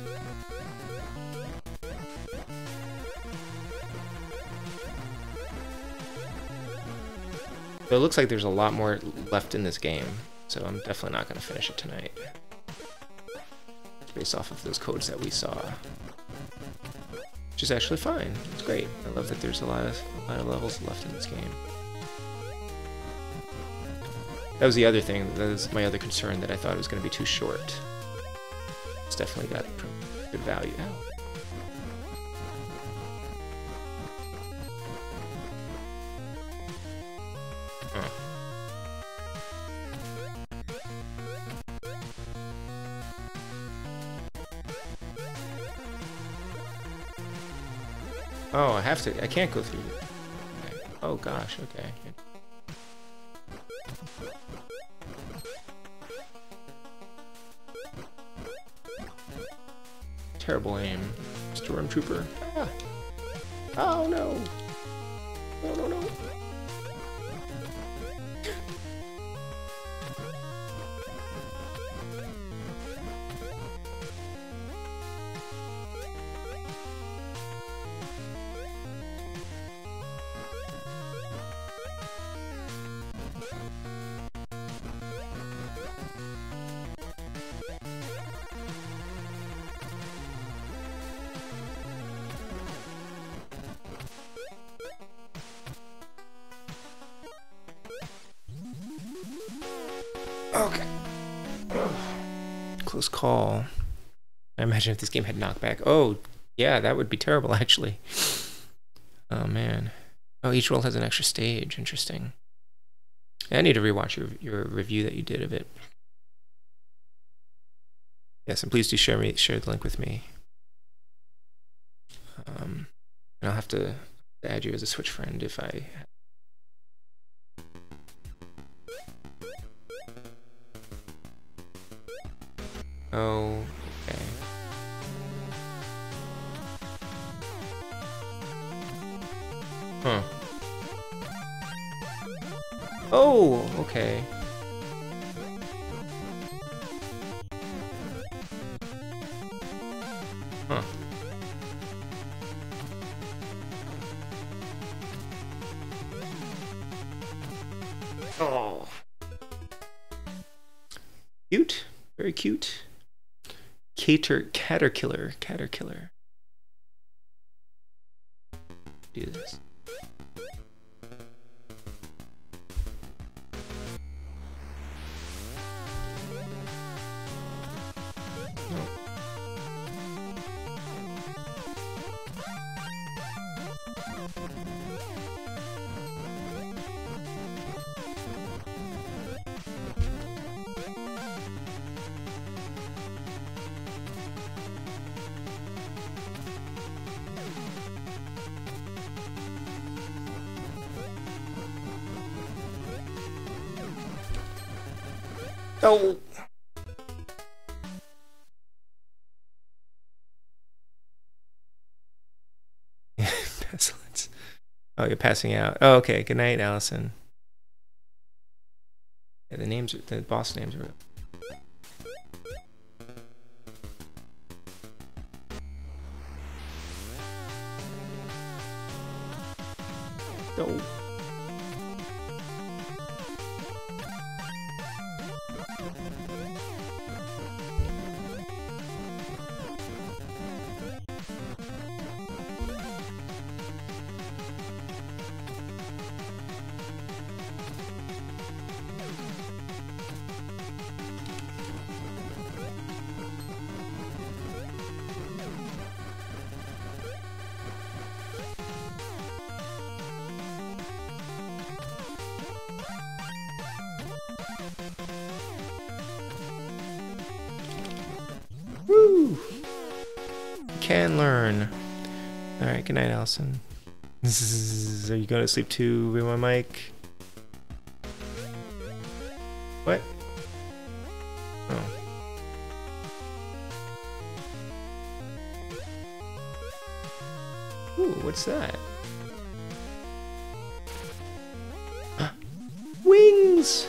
Speaker 1: So it looks like there's a lot more left in this game, so I'm definitely not gonna finish it tonight. Based off of those codes that we saw. Which is actually fine. It's great. I love that there's a lot of levels left in this game. That was the other thing. That was my other concern, that I thought it was going to be too short. It's definitely got good value. Oh, I have to. I can't go through. Okay. Oh gosh. Okay. Terrible aim, Stormtrooper. Ah. Oh no! No, no, no! Okay. Close call. I imagine if this game had knockback. Oh, yeah, that would be terrible, actually. Oh, man. Oh, each world has an extra stage. Interesting. I need to rewatch your review that you did of it. Yes, and please do share the link with me. And I'll have to add you as a Switch friend if I... Oh, okay. Huh. Oh, okay. Huh. Oh. Cute. Very cute. Caterkiller. Do this. Oh. Pestilence. Oh, you're passing out. Oh, okay. Good night, Allison. Yeah, the boss names are. can learn. Alright, good night, Allison. Are you going to sleep too, with my mic? What? Oh. Ooh, what's that? Wings!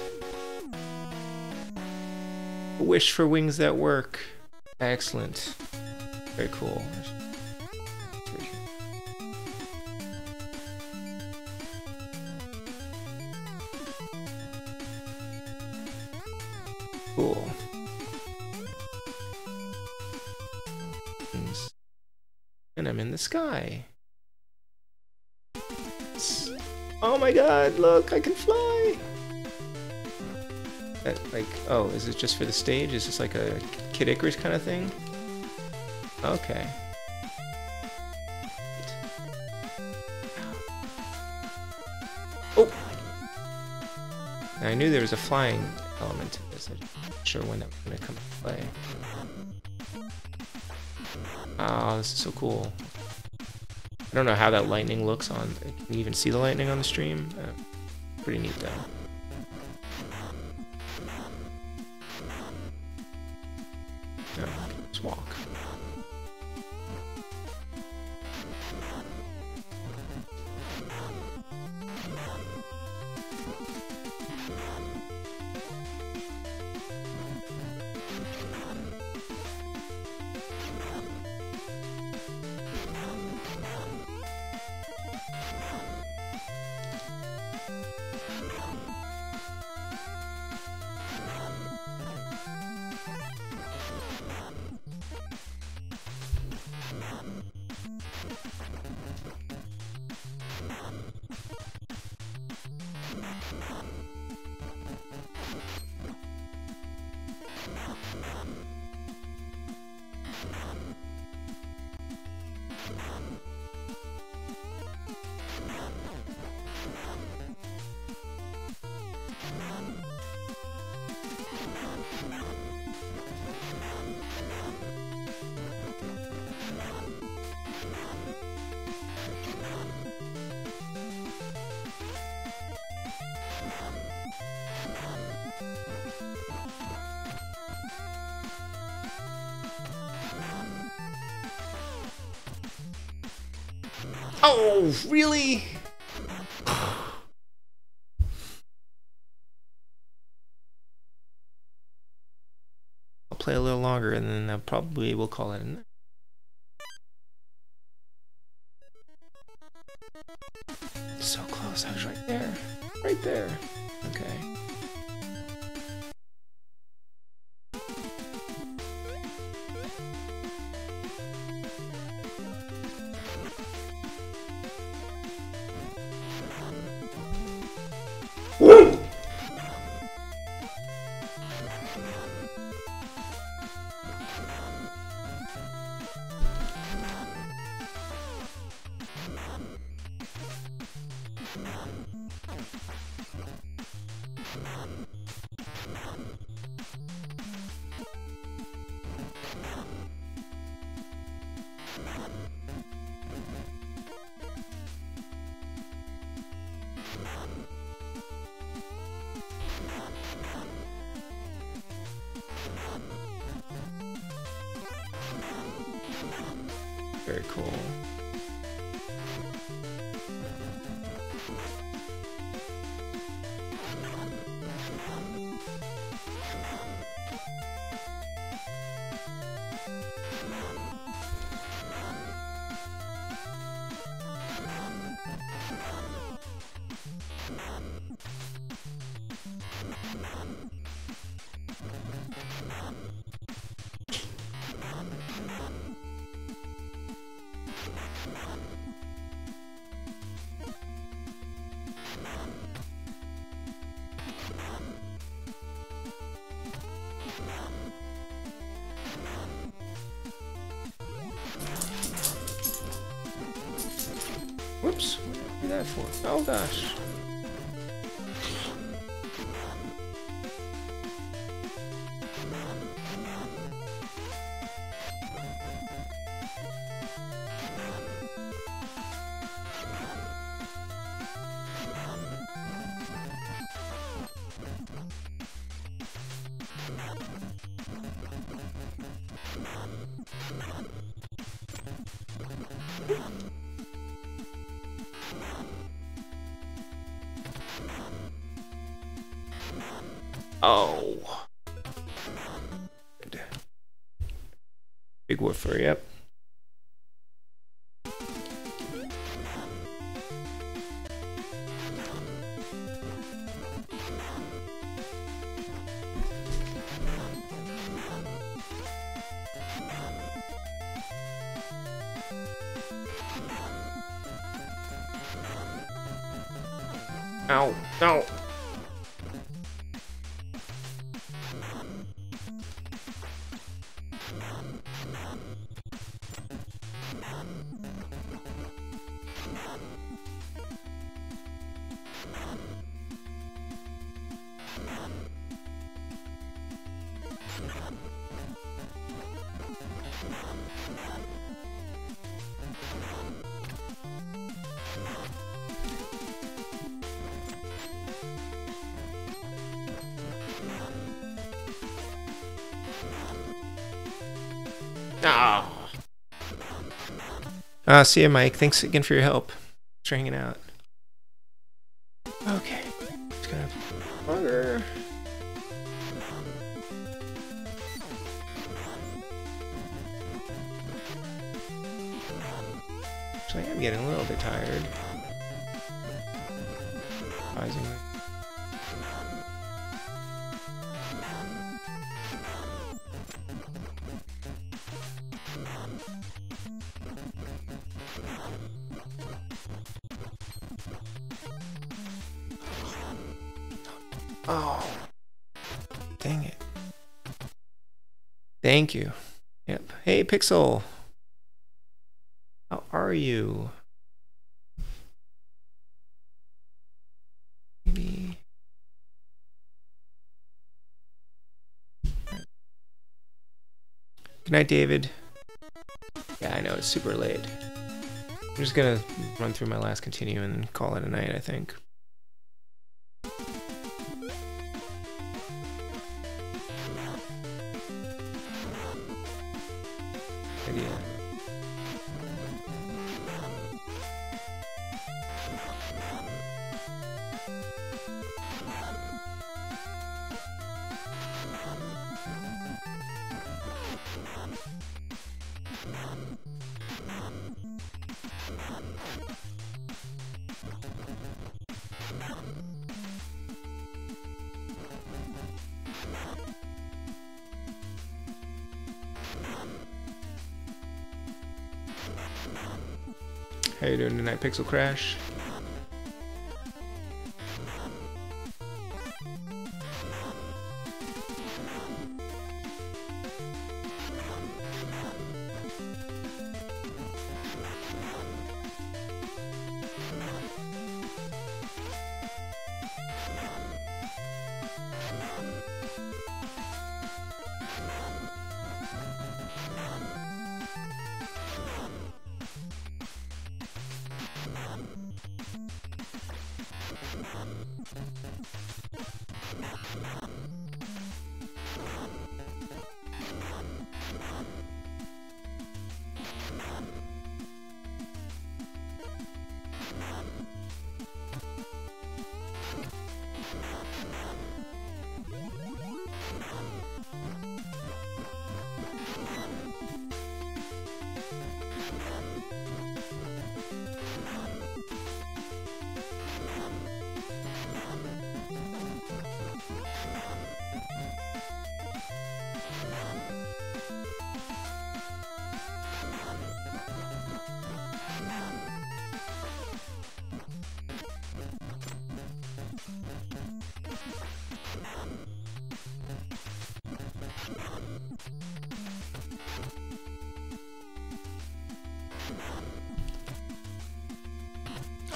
Speaker 1: A wish for wings that work. Excellent. Very cool. Cool. And I'm in the sky. Oh my god, look, I can fly! That, like, oh, is it just for the stage? Is this like a Kid Icarus kind of thing? Okay. Oh! I knew there was a flying element to this. I'm not sure when that was going to come into play. Oh, this is so cool. I don't know how that lightning looks on... Can you even see the lightning on the stream? Pretty neat, though. Oh, let's walk. Oh, really? I'll play a little longer and then I probably will call it a night. So close, I was right there. Right there. Okay. Very cool. Whoops, what did I do that for? Oh gosh. Oh. Big woofer, yep. Ow, ow. See you, Mike. Thanks again for your help. Thanks for hanging out. Okay. Just gonna have longer. Actually, I'm getting a little bit tired. Surprisingly. Oh, dang it. Thank you. Yep. Hey, Pixel. How are you? Maybe. Good night, David. Yeah, I know, it's super late. I'm just gonna run through my last continue and call it a night, I think. Idea. How you doing tonight, Pixel Crash?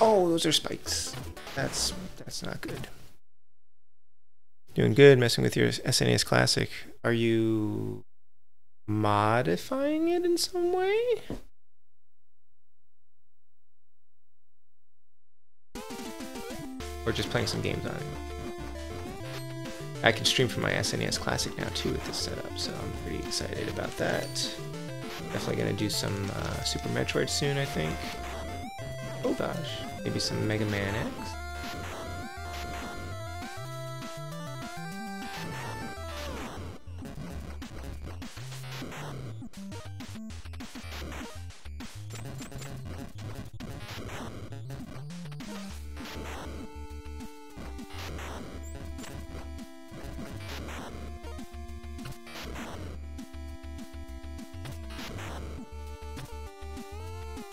Speaker 1: Oh, those are spikes. That's not good. Doing good, messing with your SNES Classic. Are you modifying it in some way? Or just playing some games on it? I can stream from my SNES Classic now too with this setup, so I'm pretty excited about that. Definitely gonna do some Super Metroid soon, I think. Oh gosh, maybe some Mega Man X.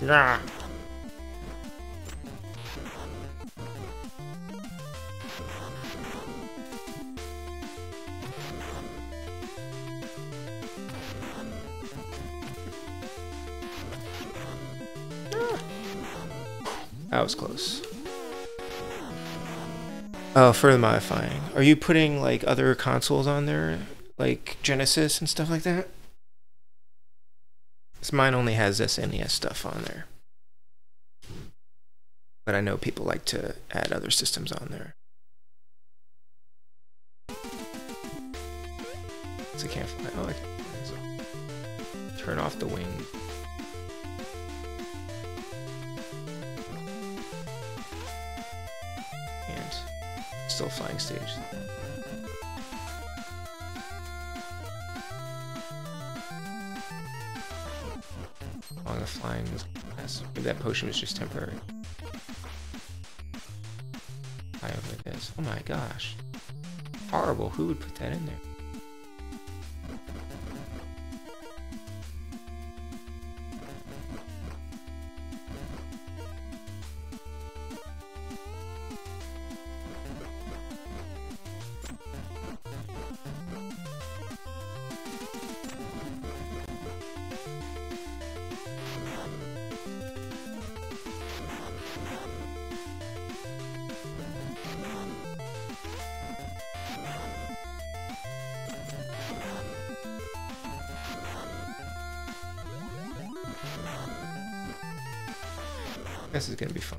Speaker 1: Nah. That was close. Oh, further modifying. Are you putting like other consoles on there, like Genesis and stuff like that? Because mine only has SNES stuff on there. But I know people like to add other systems on there. So I can't fly. Oh, I can turn off the wing. And still flying stage. Long the flying was, maybe that potion was just temporary. Fly over this. Oh my gosh. Horrible. Who would put that in there? This is gonna be fun.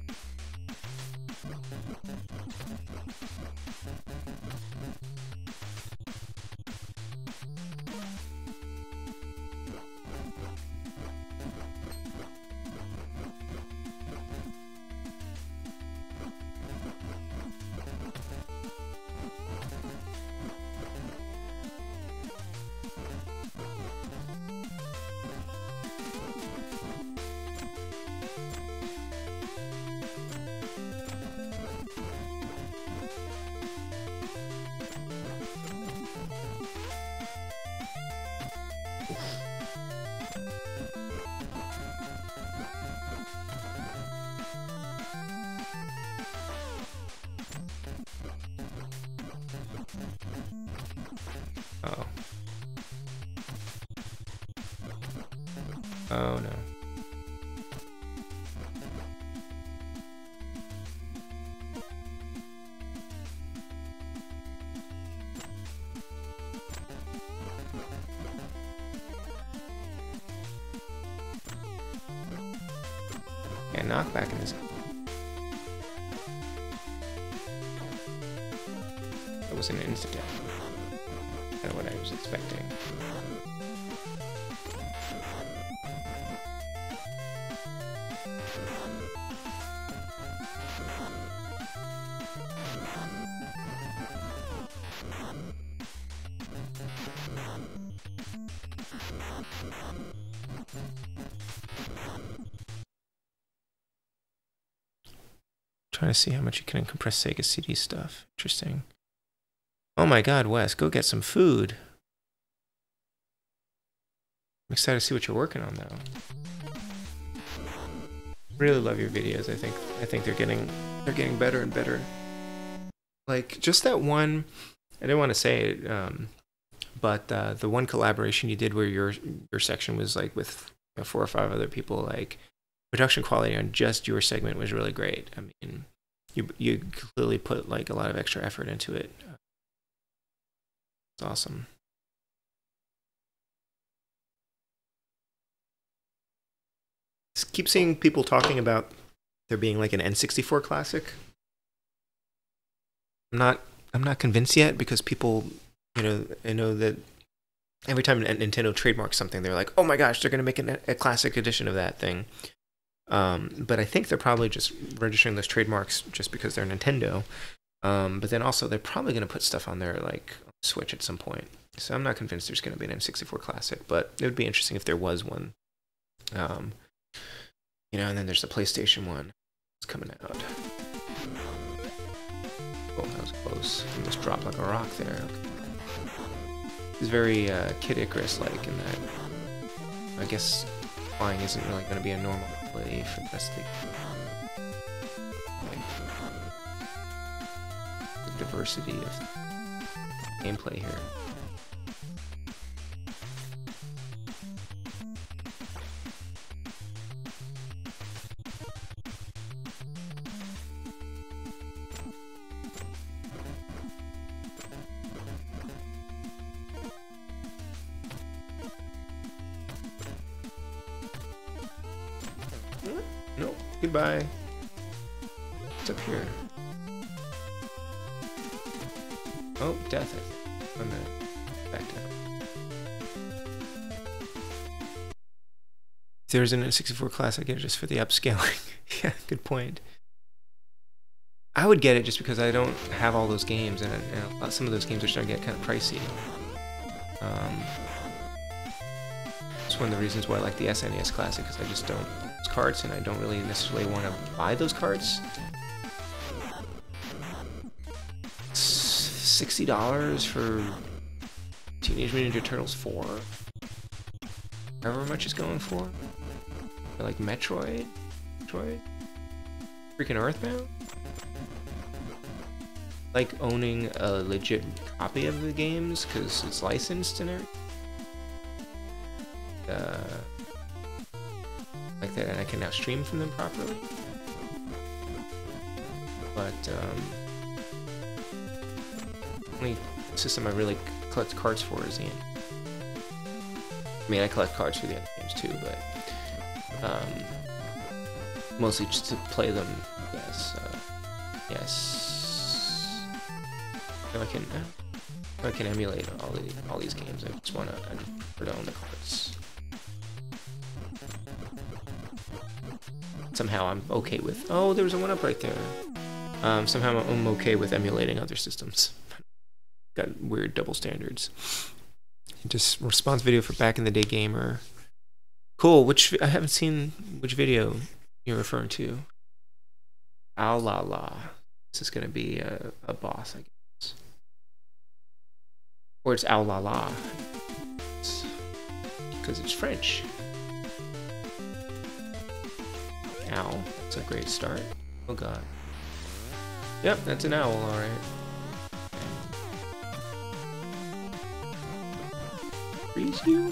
Speaker 1: Oh. Oh no. And knock back in this. That was an instant death. That's what I was expecting. Trying to see how much you can compress Sega CD stuff. Interesting. Oh my god, Wes, go get some food. I'm excited to see what you're working on though. Really love your videos. I think they're getting better and better. Like just that one, I didn't want to say it, but the one collaboration you did where your section was like with 4 or 5 other people, like production quality on just your segment was really great. I mean, you clearly put like a lot of extra effort into it. It's awesome. Just keep seeing people talking about there being like an N64 classic. I'm not I'm not convinced yet because people, you know, I know that every time Nintendo trademarks something, they're like, oh my gosh, they're going to make a classic edition of that thing. But I think they're probably just registering those trademarks just because they're Nintendo. But then also they're probably going to put stuff on there like Switch at some point. So I'm not convinced there's going to be an N64 classic, but it would be interesting if there was one. You know, and then there's the PlayStation one. It's coming out. Oh, that was close. I almost dropped like a rock there. Okay. It's very Kid Icarus-like in that I guess flying isn't really going to be a normal play for the rest of the diversity of gameplay here. Nope. Goodbye. What's up here? Oh, death, I think. 1 minute. Back down. There's an N64 classic here just for the upscaling. Yeah, good point. I would get it just because I don't have all those games, and some of those games are starting to get kind of pricey. It's one of the reasons why I like the SNES Classic, because I just don't use carts, and I don't really necessarily want to buy those carts. $60 for Teenage Mutant Ninja Turtles 4. However much it's going for. I like Metroid? Freaking Earthbound? Like owning a legit copy of the games because it's licensed and everything. Like that, and I can now stream from them properly. But only system I really collect cards for is the end. I mean, I collect cards for the other games too, but mostly just to play them. Yes, yes. I can emulate all these games. I just prefer to own the cards. Somehow I'm okay with. Oh, there was a 1-up right there. Somehow I'm okay with emulating other systems. Got weird double standards. Just response video for Back in the Day Gamer. Cool. I haven't seen which video you're referring to. Ow la la. This is gonna be a boss, I guess. Or it's ow la la. Because it's French. Owl. That's a great start. Oh god. Yep, that's an owl, alright. Freeze you?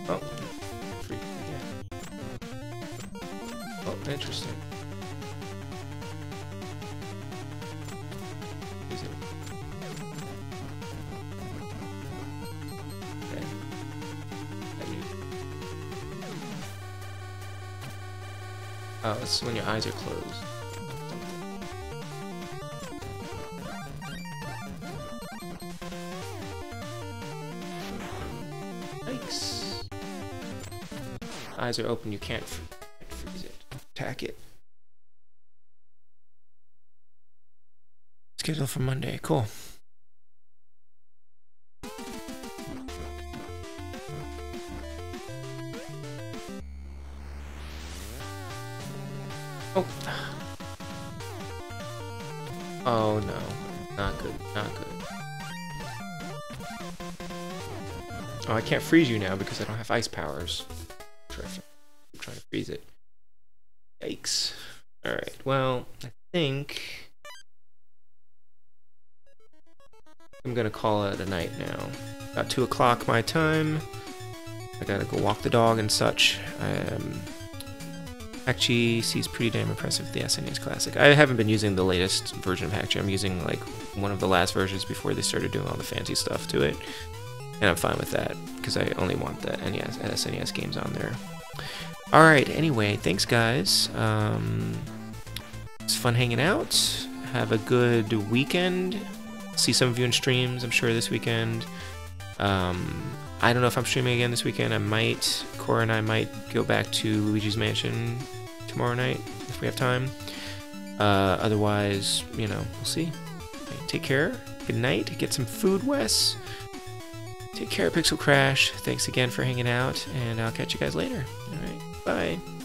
Speaker 1: Oh. Freeze again. Oh, interesting. Is it? Okay. Oh, it's when your eyes are closed. Yikes. Eyes are open, you can't freeze it. Attack it. Schedule for Monday. Cool. Oh. Oh no. Not good. Not good. Oh, I can't freeze you now because I don't have ice powers. Terrific. I'm trying to freeze it. Yikes. Alright, well, I think I'm gonna call it a night now. About 2 o'clock my time. I gotta go walk the dog and such. Actually, seems pretty damn impressive with the SNES Classic. I haven't been using the latest version of Hackgy. I'm using like one of the last versions before they started doing all the fancy stuff to it. And I'm fine with that, because I only want the SNES games on there. Alright, anyway, thanks guys. It's fun hanging out. Have a good weekend. See some of you in streams, I'm sure, this weekend. I don't know if I'm streaming again this weekend. I might. Cora and I might go back to Luigi's Mansion tomorrow night if we have time. Otherwise, you know, we'll see. Okay, take care. Good night. Get some food, Wes. Take care, Pixel Crash. Thanks again for hanging out, and I'll catch you guys later. All right, bye.